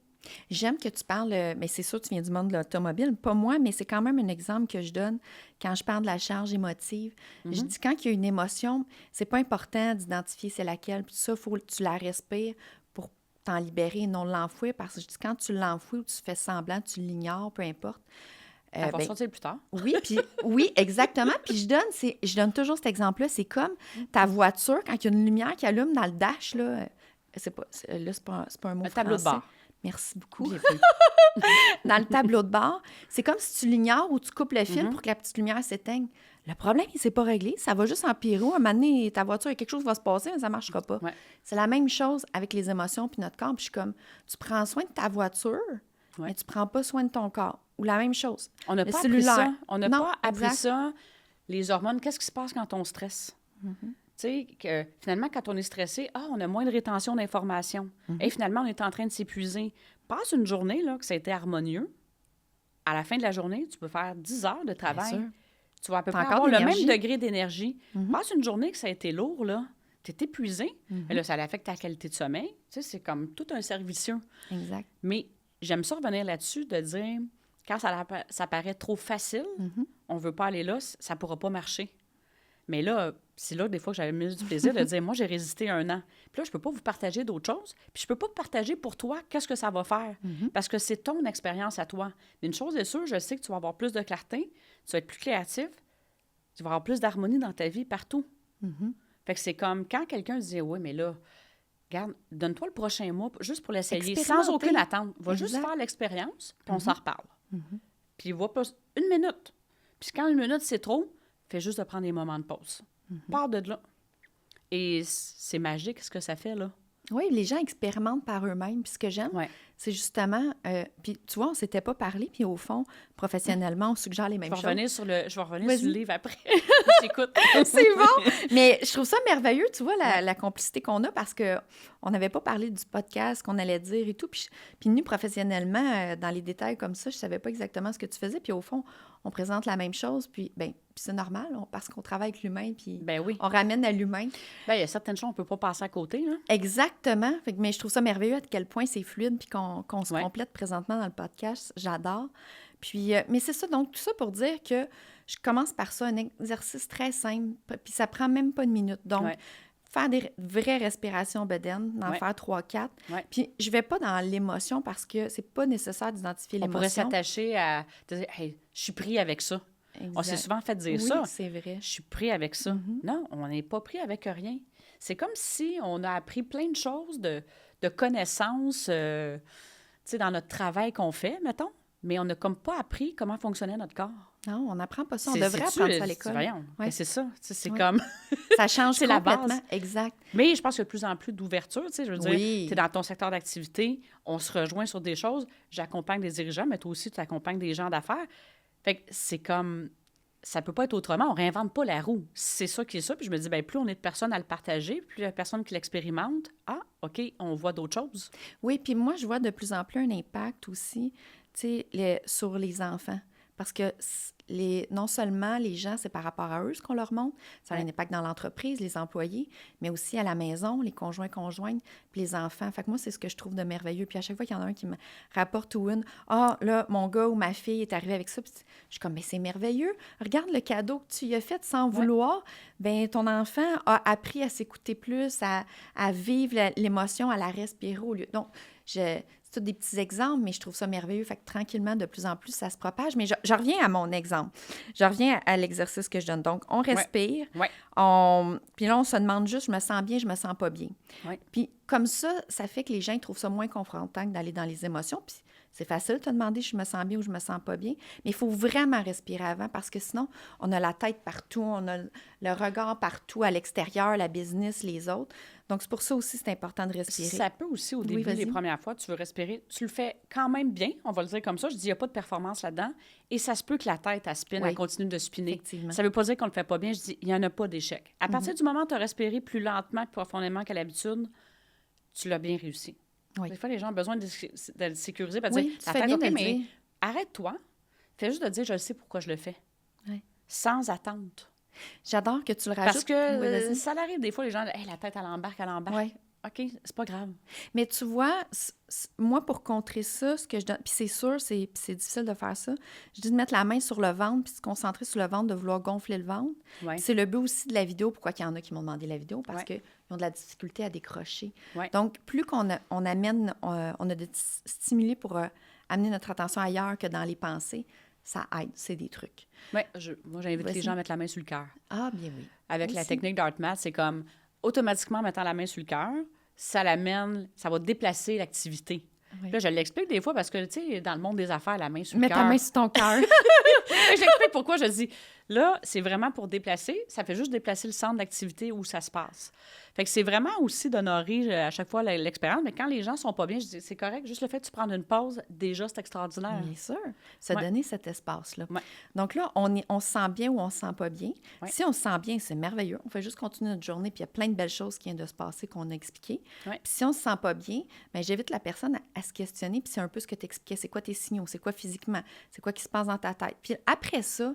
J'aime que tu parles, mais c'est sûr, tu viens du monde de l'automobile, pas moi, mais c'est quand même un exemple que je donne quand je parle de la charge émotive. Je dis, quand il y a une émotion, c'est pas important d'identifier c'est laquelle, puis ça, il faut que tu la respires pour t'en libérer et non l'enfouir, parce que je dis, quand tu l'enfouis ou tu fais semblant, tu l'ignores, peu importe. Ça va sortir plus tard. Oui, exactement. Puis je donne toujours cet exemple-là. C'est comme ta voiture, quand il y a une lumière qui allume dans le dash, là, c'est pas un mot français. Tableau de bord. Merci beaucoup. Dans le tableau de bord, c'est comme si tu l'ignores ou tu coupes le fil pour que la petite lumière s'éteigne. Le problème, il ne s'est pas réglé. Ça va juste empirer. À un moment donné, ta voiture, quelque chose va se passer, mais ça ne marchera pas. Ouais. C'est la même chose avec les émotions puis notre corps. Puis je suis comme, tu prends soin de ta voiture, mais tu ne prends pas soin de ton corps. Ou la même chose. On n'a pas appris ça. On n'a pas appris ça. Les hormones, qu'est-ce qui se passe quand on stresse? Tu sais, que finalement, quand on est stressé, on a moins de rétention d'informations. Et finalement, on est en train de s'épuiser. Passe une journée, là, que ça a été harmonieux. À la fin de la journée, tu peux faire 10 heures de travail. Tu vas à peu près avoir le même degré d'énergie. Passe une journée que ça a été lourd, là. Tu es épuisé. Et là, ça affecte ta qualité de sommeil. Tu sais, c'est comme tout un cercle vicieux. Exact. Mais j'aime ça revenir là-dessus, de dire, quand ça paraît trop facile, on ne veut pas aller là, ça ne pourra pas marcher. Mais là, c'est là, des fois, que j'avais mis du plaisir de dire, moi, j'ai résisté 1 an. Puis là, je ne peux pas vous partager d'autres choses. Puis je ne peux pas partager pour toi qu'est-ce que ça va faire. Parce que c'est ton expérience à toi. Mais une chose est sûre, je sais que tu vas avoir plus de clarté, tu vas être plus créatif, tu vas avoir plus d'harmonie dans ta vie partout. Fait que c'est comme quand quelqu'un dit, oui, mais là, regarde, donne-toi le prochain mois juste pour l'essayer, sans aucune attente. Va juste faire l'expérience, puis on s'en reparle. Puis il va pas 1 minute. Puis quand 1 minute, c'est trop, fais juste de prendre des moments de pause. Pars de là. Et c'est magique ce que ça fait, là. Oui, les gens expérimentent par eux-mêmes. Puis ce que j'aime, c'est justement... puis tu vois, on ne s'était pas parlé, puis au fond, professionnellement, on suggère les mêmes choses. Je vais revenir sur le livre après. J'écoute. C'est bon! Mais je trouve ça merveilleux, tu vois, la complicité qu'on a, parce qu'on n'avait pas parlé du podcast, qu'on allait dire et tout. Puis nous, professionnellement, dans les détails comme ça, je ne savais pas exactement ce que tu faisais. Puis au fond, on présente la même chose, puis c'est normal, parce qu'on travaille avec l'humain, puis on ramène à l'humain. Il y a certaines choses, on ne peut pas passer à côté. Hein? Exactement. Mais je trouve ça merveilleux à quel point c'est fluide, puis qu'on se complète présentement dans le podcast. J'adore. Puis, mais c'est ça, donc tout ça pour dire que je commence par ça, un exercice très simple, puis ça prend même pas 1 minute. Donc, faire des vraies respirations bedaines, d'en faire 3-4. Puis je vais pas dans l'émotion parce que c'est pas nécessaire d'identifier l'émotion. On pourrait s'attacher à dire « Hey, je suis pris avec ça ». On s'est souvent fait dire ça. Oui, c'est vrai. Je suis pris avec ça. Non, on n'est pas pris avec rien. C'est comme si on a appris plein de choses, de connaissances, tu sais, dans notre travail qu'on fait, mettons, mais on n'a comme pas appris comment fonctionnait notre corps. Non, on n'apprend pas ça. On devrait apprendre ça à l'école. Voyons, c'est ça. C'est comme... ça change c'est complètement. La base. Exact. Mais je pense qu'il y a de plus en plus d'ouverture. Tu sais, je veux dire, tu es dans ton secteur d'activité, on se rejoint sur des choses. J'accompagne des dirigeants, mais toi aussi, tu accompagnes des gens d'affaires. Fait que c'est comme... Ça peut pas être autrement. On réinvente pas la roue. C'est ça qui est ça. Puis je me dis, plus on est de personnes à le partager, plus il y a de personnes qui l'expérimentent. Ah, OK, on voit d'autres choses. Oui, puis moi, je vois de plus en plus un impact aussi, tu sais, sur les enfants. Parce que non seulement les gens, c'est par rapport à eux ce qu'on leur montre, ça a un impact dans l'entreprise, les employés, mais aussi à la maison, les conjointes, puis les enfants. Fait que moi, c'est ce que je trouve de merveilleux. Puis à chaque fois qu'il y en a un qui me rapporte ou une, « Ah, là, mon gars ou ma fille est arrivé avec ça. » Puis je suis comme, « Mais c'est merveilleux. Regarde le cadeau que tu lui as fait sans vouloir. Bien, ton enfant a appris à s'écouter plus, à vivre l'émotion, à la respirer au lieu. » Donc, c'est tous des petits exemples, mais je trouve ça merveilleux. Fait que tranquillement, de plus en plus, ça se propage. Mais je reviens à mon exemple. Je reviens à l'exercice que je donne. Donc, on respire. Puis là, on se demande juste, je me sens bien, je me sens pas bien. Puis comme ça fait que les gens trouvent ça moins confrontant que d'aller dans les émotions. Puis c'est facile de te demander si je me sens bien ou je me sens pas bien. Mais il faut vraiment respirer avant parce que sinon, on a la tête partout, on a le regard partout, à l'extérieur, la business, les autres. Donc, c'est pour ça aussi, c'est important de respirer. Ça peut aussi, au début, les premières fois, tu veux respirer, tu le fais quand même bien, on va le dire comme ça. Je dis, il n'y a pas de performance là-dedans. Et ça se peut que la tête, elle spinne, elle continue de spinner. Ça ne veut pas dire qu'on ne le fait pas bien. Je dis, il n'y en a pas d'échec. À partir du moment où tu as respiré plus lentement que profondément qu'à l'habitude, tu l'as bien réussi. Des fois, les gens ont besoin de le sécuriser, de dire, la tête, OK, mais arrête-toi. Fais juste de dire, je le sais pourquoi je le fais. Sans attente. J'adore que tu le rajoutes. Parce que ça arrive des fois, les gens, hey, la tête, elle embarque. OK, c'est pas grave. Mais tu vois, moi, pour contrer ça, ce que je donne, puis c'est sûr, c'est difficile de faire ça, je dis de mettre la main sur le ventre puis de se concentrer sur le ventre, de vouloir gonfler le ventre. C'est le but aussi de la vidéo. Pourquoi il y en a qui m'ont demandé la vidéo? Parce qu'ils ont de la difficulté à décrocher. Donc, plus on a de stimuli pour amener notre attention ailleurs que dans les pensées, ça aide, c'est des trucs. Moi, j'invite les gens à mettre la main sur le cœur. Ah, bien oui. Avec la technique d'HeartMath, c'est comme automatiquement, en mettant la main sur le cœur, ça va déplacer l'activité. Là, je l'explique des fois parce que, tu sais, dans le monde des affaires, la main sur le cœur... Mets ta main sur ton cœur. Je l'explique pourquoi je dis, Là, c'est vraiment pour déplacer. Ça fait juste déplacer le centre d'activité où ça se passe. Fait que c'est vraiment aussi d'honorer à chaque fois l'expérience. Mais quand les gens sont pas bien, je dis, c'est correct. Juste le fait que tu prennes une pause, déjà, c'est extraordinaire. Bien sûr. Se Ouais. donner cet espace-là. Ouais. Donc là, on se sent bien ou on se sent pas bien. Ouais. Si on se sent bien, c'est merveilleux. On fait juste continuer notre journée, puis il y a plein de belles choses qui viennent de se passer qu'on a expliquées. Ouais. Puis si on se sent pas bien, bien, j'invite la personne à se questionner, puis c'est un peu ce que tu expliquais. C'est quoi tes signaux? C'est quoi physiquement? C'est quoi qui se passe dans ta tête? Puis après ça,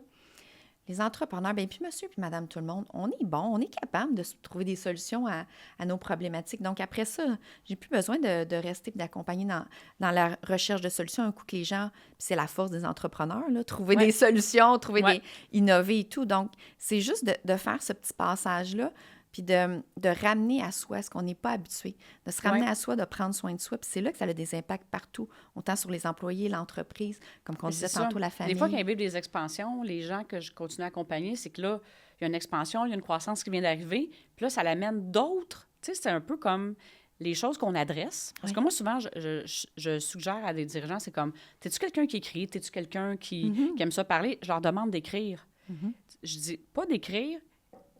les entrepreneurs, bien, puis monsieur, puis madame, tout le monde, on est bon, on est capable de trouver des solutions à nos problématiques. Donc, après ça, j'ai plus besoin de rester et d'accompagner dans la recherche de solutions. Un coup que les gens, puis c'est la force des entrepreneurs, là, trouver Ouais. des solutions, trouver Ouais. innover et tout. Donc, c'est juste de faire ce petit passage-là, puis de ramener à soi ce qu'on n'est pas habitué, de se ramener Ouais. à soi, de prendre soin de soi. Puis c'est là que ça a des impacts partout, autant sur les employés, l'entreprise, comme on Mais disait c'est ça. tantôt, la famille. Des fois, quand il y a des expansions, les gens que je continue à accompagner, c'est que là, il y a une expansion, il y a une croissance qui vient d'arriver, puis là, ça l'amène d'autres. Tu sais, c'est un peu comme les choses qu'on adresse. Parce que moi, souvent, je suggère à des dirigeants, c'est comme, t'es-tu quelqu'un qui écrit? T'es-tu quelqu'un qui aime ça parler? Je leur demande d'écrire. Je dis, pas d'écrire,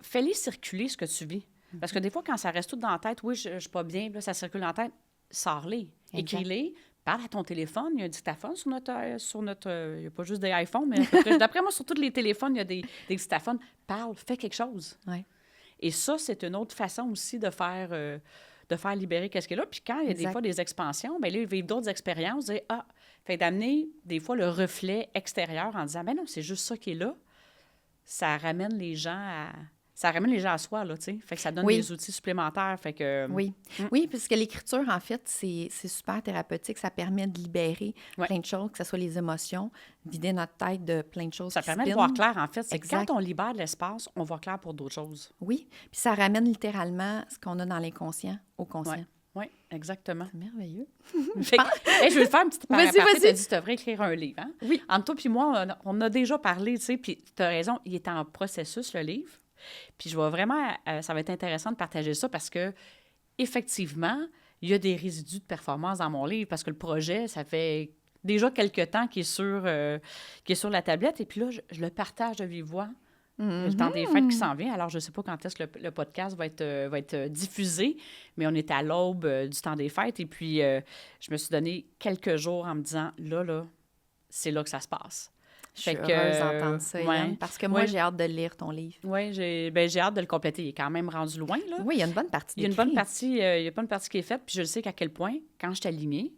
fais-les circuler ce que tu vis. Parce que des fois, quand ça reste tout dans la tête, oui, je suis pas bien, là, ça circule dans la tête, sors-les, écris-les, parle à ton téléphone. Il y a un dictaphone sur notre il n'y a pas juste des iPhones, mais d'après moi, sur tous les téléphones, il y a des dictaphones. Parle, fais quelque chose. Ouais. Et ça, c'est une autre façon aussi de faire libérer qu'est-ce qui est là. Puis quand il y a des fois des expansions, bien là, ils vivent d'autres expériences, dire, fait d'amener des fois le reflet extérieur en disant, ben non, c'est juste ça qui est là. Ça ramène les gens à soi, là, tu sais. Fait que ça donne des outils supplémentaires, fait que... Oui, parce que l'écriture, en fait, c'est super thérapeutique. Ça permet de libérer plein de choses, que ce soit les émotions, vider notre tête de plein de choses. Ça permet de voir clair, en fait. C'est que quand on libère de l'espace, on voit clair pour d'autres choses. Oui, puis ça ramène littéralement ce qu'on a dans l'inconscient au conscient. Oui, exactement. C'est merveilleux. Fait que, je vais faire une petite parenthèse. Tu as dit que tu devrais écrire un livre, hein? Oui. Entre toi puis moi, on a déjà parlé, tu sais, puis tu as raison, il est en processus, le livre. Puis je vois vraiment, ça va être intéressant de partager ça parce que effectivement, il y a des résidus de performance dans mon livre parce que le projet, ça fait déjà quelques temps qu'il est sur la tablette. Et puis là, je le partage de vive voix. Il y a le temps des fêtes qui s'en vient. Alors, je ne sais pas quand est-ce que le podcast va être diffusé, mais on est à l'aube du temps des fêtes. Et puis, je me suis donné quelques jours en me disant, là, c'est là que ça se passe. Je suis heureuse d'entendre ça, Hélène, parce que moi, j'ai hâte de lire ton livre. Oui, j'ai hâte de le compléter. Il est quand même rendu loin, là. Oui, il y a une bonne partie Il y a une bonne partie qui est faite, puis je le sais qu'à quel point, quand je suis alignée,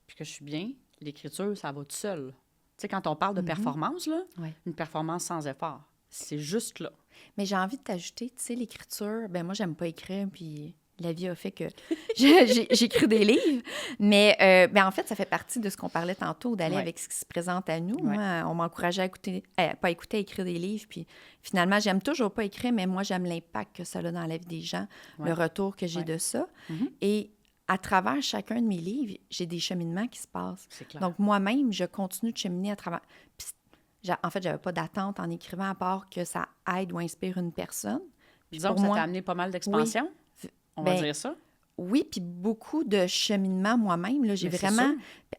puis que je suis bien, l'écriture, ça va tout seul. Tu sais, quand on parle de performance, là, une performance sans effort, c'est juste là. Mais j'ai envie de t'ajouter, tu sais, l'écriture, ben moi, j'aime pas écrire, puis... La vie a fait que j'écris des livres. Mais en fait, ça fait partie de ce qu'on parlait tantôt, d'aller avec ce qui se présente à nous. Ouais. Moi, on m'encourageait à écrire des livres. Puis finalement, j'aime toujours pas écrire, mais moi, j'aime l'impact que ça a dans la vie des gens, le retour que j'ai de ça. Et à travers chacun de mes livres, j'ai des cheminements qui se passent. C'est clair. Donc, moi-même, je continue de cheminer à travers... Puis, en fait, j'avais pas d'attente en écrivant à part que ça aide ou inspire une personne. Puis disons que ça t'a amené pas mal d'expansion. Oui. On va dire ça. Oui, puis beaucoup de cheminement moi-même. Là, j'ai vraiment,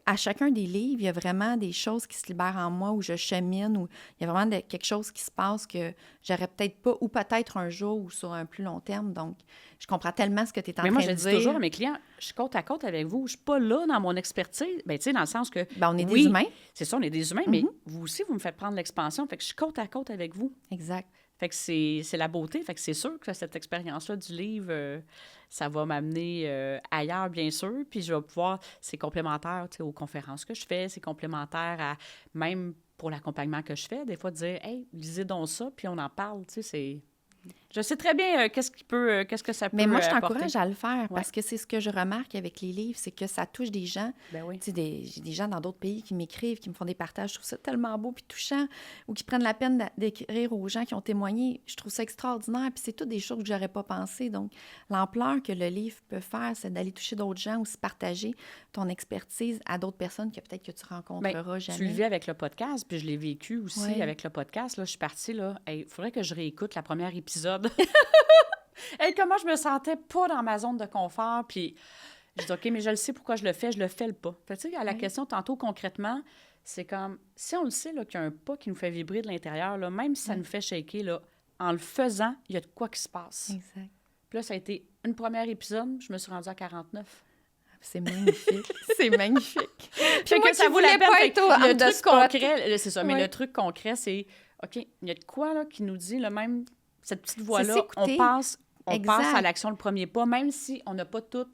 à chacun des livres, il y a vraiment des choses qui se libèrent en moi où je chemine, où il y a vraiment quelque chose qui se passe que j'aurais peut-être pas, ou peut-être un jour ou sur un plus long terme. Donc, je comprends tellement ce que tu es en train de dire. Mais moi, je dis toujours à mes clients, je suis côte à côte avec vous. Je suis pas là dans mon expertise. Bien, tu sais, dans le sens que... on est des humains. C'est ça, on est des humains, mais vous aussi, vous me faites prendre l'expansion. Fait que je suis côte à côte avec vous. Exact. Fait que c'est la beauté. Fait que c'est sûr que cette expérience-là du livre, ça va m'amener ailleurs, bien sûr. Puis je vais pouvoir... C'est complémentaire, tu sais, aux conférences que je fais. C'est complémentaire à... Même pour l'accompagnement que je fais, des fois, de dire « Hey, lisez donc ça, puis on en parle. » Tu sais, c'est... Je sais très bien qu'est-ce que ça peut apporter. Mais moi, je t'encourage à le faire parce que c'est ce que je remarque avec les livres, c'est que ça touche des gens. Ben oui. Tu sais, j'ai des gens dans d'autres pays qui m'écrivent, qui me font des partages. Je trouve ça tellement beau puis touchant, ou qui prennent la peine d'écrire aux gens qui ont témoigné. Je trouve ça extraordinaire. Puis c'est toutes des choses que j'aurais pas pensé. Donc, l'ampleur que le livre peut faire, c'est d'aller toucher d'autres gens, aussi partager ton expertise à d'autres personnes que peut-être que tu rencontreras jamais. Tu le vis avec le podcast, puis je l'ai vécu aussi avec le podcast. Là, je suis partie, là, il faudrait que je réécoute la première épisode. Hey, comment je me sentais pas dans ma zone de confort, puis je dis OK, mais je le sais pourquoi je le fais le pas. Fait, tu sais, à la question tantôt concrètement, c'est comme, si on le sait, là, qu'il y a un pas qui nous fait vibrer de l'intérieur, là, même si ça nous fait shaker, là, en le faisant, il y a de quoi qui se passe. Exact. Puis là, ça a été une première épisode, je me suis rendue à 49. C'est magnifique. C'est magnifique. Puis moi, ça vaut la peine. Le truc concret, c'est ça, mais le truc concret, c'est, OK, il y a de quoi là, qui nous dit, là, même cette petite voix-là, on passe à l'action, le premier pas, même si on n'a pas tout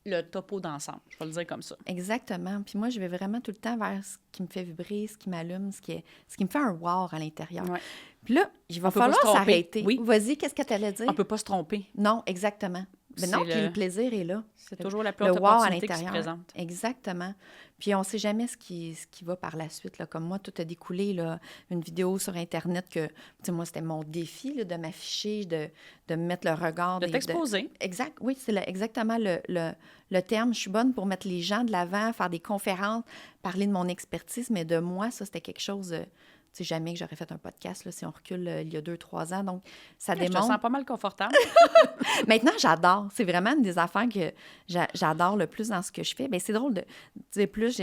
le topo d'ensemble. Je vais le dire comme ça. Exactement. Puis moi, je vais vraiment tout le temps vers ce qui me fait vibrer, ce qui m'allume, ce qui me fait un wow à l'intérieur. Ouais. Puis là, il va falloir s'arrêter. Oui. Vas-y, qu'est-ce que tu allais dire? On ne peut pas se tromper. Non, exactement. Mais non, puis le plaisir est là. C'est toujours la plus haute wow à opportunité qui se présente. Exactement. Puis on ne sait jamais ce qui va par la suite. Là. Comme moi, tout a découlé, là, une vidéo sur Internet que, tu sais, moi, c'était mon défi là, de m'afficher, de me mettre le regard. De t'exposer. Exact. Oui, c'est exactement le terme. Je suis bonne pour mettre les gens de l'avant, faire des conférences, parler de mon expertise, mais de moi, ça, c'était quelque chose... Tu sais, jamais que j'aurais fait un podcast, là, si on recule il y a 2-3 ans. Donc, ça démontre... Je te sens pas mal confortable. Maintenant, j'adore. C'est vraiment une des affaires que j'adore le plus dans ce que je fais. Bien, c'est drôle de dire plus,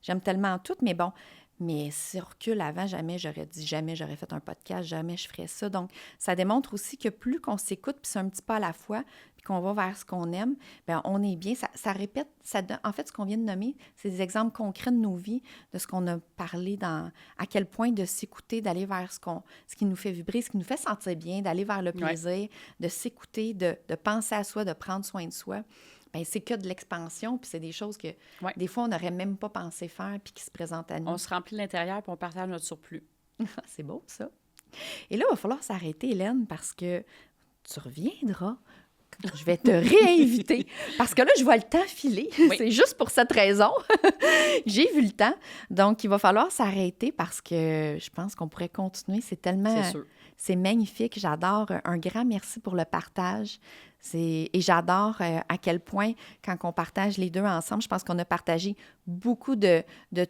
j'aime tellement tout, mais bon... Mais si on recule avant, jamais j'aurais fait un podcast, jamais je ferais ça. Donc, ça démontre aussi que plus qu'on s'écoute, puis c'est un petit pas à la fois, puis qu'on va vers ce qu'on aime, bien, on est bien. Ça répète, en fait, ce qu'on vient de nommer, c'est des exemples concrets de nos vies, de ce qu'on a parlé à quel point de s'écouter, d'aller vers ce qui nous fait vibrer, ce qui nous fait sentir bien, d'aller vers le plaisir, de s'écouter, de penser à soi, de prendre soin de soi. Bien, c'est que de l'expansion, puis c'est des choses que des fois, on n'aurait même pas pensé faire, puis qui se présentent à nous. On se remplit l'intérieur, puis on partage notre surplus. C'est beau, ça. Et là, il va falloir s'arrêter, Hélène, parce que tu reviendras. Je vais te réinviter. Parce que là, je vois le temps filer. Oui. C'est juste pour cette raison. J'ai vu le temps. Donc, il va falloir s'arrêter parce que je pense qu'on pourrait continuer. C'est tellement... C'est sûr. C'est magnifique. J'adore. Un grand merci pour le partage. Et j'adore à quel point, quand on partage les deux ensemble, je pense qu'on a partagé beaucoup de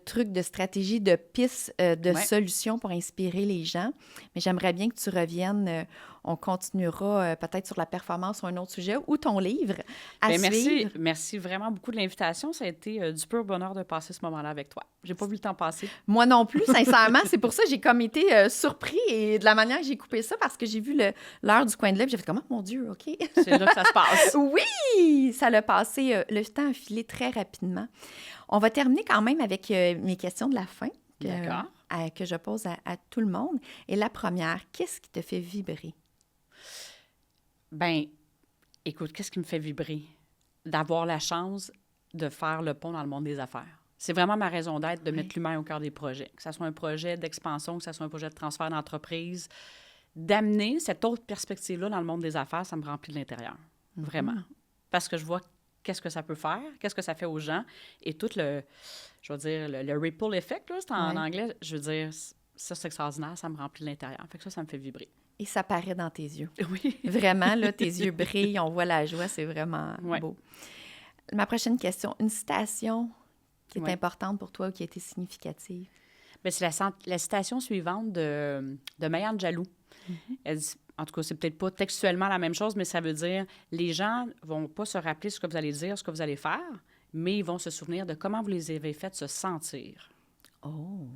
trucs, de stratégies, de pistes, de solutions pour inspirer les gens. Mais j'aimerais bien que tu reviennes. On continuera peut-être sur la performance ou un autre sujet ou ton livre à suivre. Merci vraiment beaucoup de l'invitation. Ça a été du pur bonheur de passer ce moment-là avec toi. J'ai pas vu le temps passer. Moi non plus, sincèrement. C'est pour ça que j'ai comme été surpris et de la manière que j'ai coupé ça parce que j'ai vu l'heure du coin de l'œil. J'ai fait comment, mon Dieu, OK? C'est là que ça se passe. Oui! Ça l'a passé. Le temps a filé très rapidement. On va terminer quand même avec mes questions de la fin que je pose à tout le monde. Et la première, qu'est-ce qui te fait vibrer? Bien, écoute, qu'est-ce qui me fait vibrer? D'avoir la chance de faire le pont dans le monde des affaires. C'est vraiment ma raison d'être de mettre l'humain au cœur des projets. Que ce soit un projet d'expansion, que ce soit un projet de transfert d'entreprise. D'amener cette autre perspective-là dans le monde des affaires, ça me remplit de l'intérieur. Vraiment. Parce que je vois qu'est-ce que ça peut faire, qu'est-ce que ça fait aux gens et tout le ripple effect, là, c'est en anglais, je veux dire, ça, c'est extraordinaire, ça me remplit de l'intérieur. Fait que ça me fait vibrer. Et ça paraît dans tes yeux. Oui. Vraiment, là, tes yeux brillent, on voit la joie, c'est vraiment beau. Ma prochaine question, une citation qui est importante pour toi ou qui a été significative? Bien, c'est la citation suivante de Maya Angelou. Elle dit, en tout cas, c'est peut-être pas textuellement la même chose, mais ça veut dire les gens vont pas se rappeler ce que vous allez dire, ce que vous allez faire, mais ils vont se souvenir de comment vous les avez fait se sentir. Oh!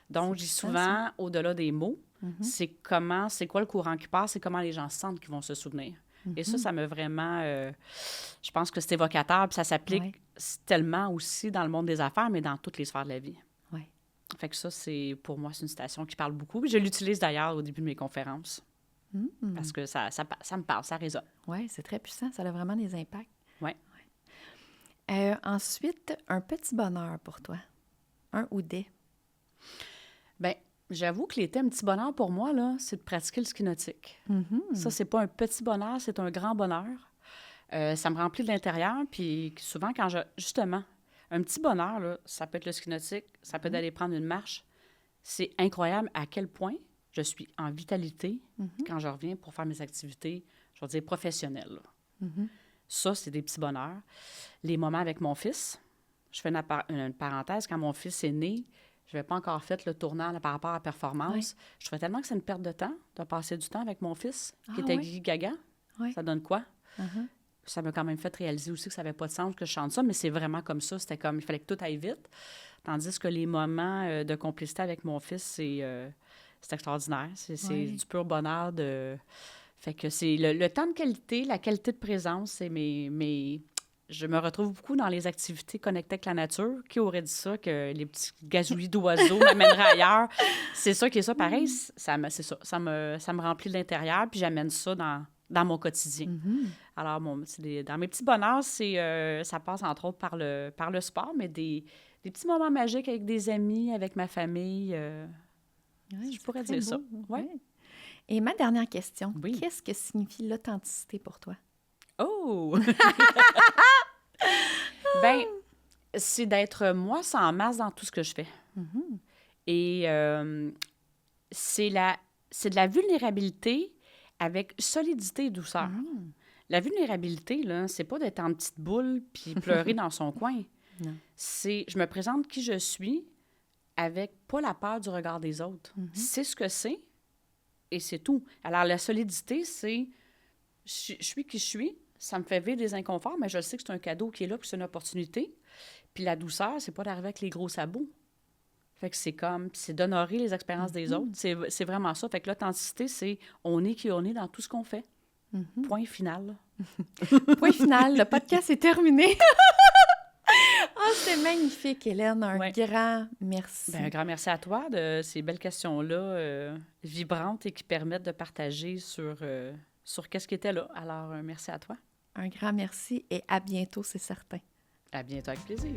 Donc, je dis souvent, au-delà des mots, c'est quoi le courant qui passe, c'est comment les gens sentent qu'ils vont se souvenir. Et ça me vraiment... je pense que c'est évocateur, puis ça s'applique tellement aussi dans le monde des affaires, mais dans toutes les sphères de la vie. Oui. Fait que ça, pour moi, c'est une citation qui parle beaucoup. Puis je l'utilise d'ailleurs au début de mes conférences. Parce que ça me parle, ça résonne. Oui, c'est très puissant. Ça a vraiment des impacts. Oui. Ensuite, un petit bonheur pour toi. Un ou des? Bien, j'avoue que l'été, un petit bonheur pour moi, là, c'est de pratiquer le ski nautique. Ça, c'est pas un petit bonheur, c'est un grand bonheur. Ça me remplit de l'intérieur. Puis souvent, justement, un petit bonheur, là, ça peut être le ski nautique, ça peut être d'aller prendre une marche. C'est incroyable à quel point je suis en vitalité quand je reviens pour faire mes activités, je vais dire, professionnelles. Ça, c'est des petits bonheurs. Les moments avec mon fils. Je fais une parenthèse. Quand mon fils est né, je n'avais pas encore fait le tournant par rapport à la performance. Je trouvais tellement que c'est une perte de temps de passer du temps avec mon fils, qui était Guy Gaga. Ça donne quoi? Ça m'a quand même fait réaliser aussi que ça n'avait pas de sens que je chante ça, mais c'est vraiment comme ça. C'était comme, il fallait que tout aille vite. Tandis que les moments de complicité avec mon fils, c'est extraordinaire. C'est du pur bonheur de... Fait que c'est le temps de qualité, la qualité de présence, c'est je me retrouve beaucoup dans les activités connectées avec la nature. Qui aurait dit ça, que les petits gazouillis d'oiseaux m'amèneraient ailleurs? C'est ça qui est ça. Pareil, ça me remplit de l'intérieur, puis j'amène ça dans mon quotidien. Alors, dans mes petits bonheurs, ça passe entre autres par le sport, mais des petits moments magiques avec des amis, avec ma famille. Je pourrais dire ça. Ouais. Et ma dernière question, oui. Qu'est-ce que signifie l'authenticité pour toi? Oh! Bien, c'est d'être moi sans masque dans tout ce que je fais. Et c'est de la vulnérabilité avec solidité et douceur. La vulnérabilité, là, c'est pas d'être en petite boule puis pleurer dans son coin. Non. C'est je me présente qui je suis avec pas la peur du regard des autres. C'est ce que c'est et c'est tout. Alors, la solidité, c'est je suis qui je suis. Ça me fait vivre des inconforts, mais je sais que c'est un cadeau qui est là, puis c'est une opportunité. Puis la douceur, c'est pas d'arriver avec les gros sabots. Fait que c'est d'honorer les expériences des autres. C'est vraiment ça. Fait que l'authenticité, c'est on est qui on est dans tout ce qu'on fait. Point final. Point final. Le podcast est terminé. C'est magnifique, Hélène. Un grand merci. Bien, un grand merci à toi de ces belles questions-là vibrantes et qui permettent de partager sur qu'est-ce qui était là. Alors, merci à toi. Un grand merci et à bientôt, c'est certain. À bientôt, avec plaisir.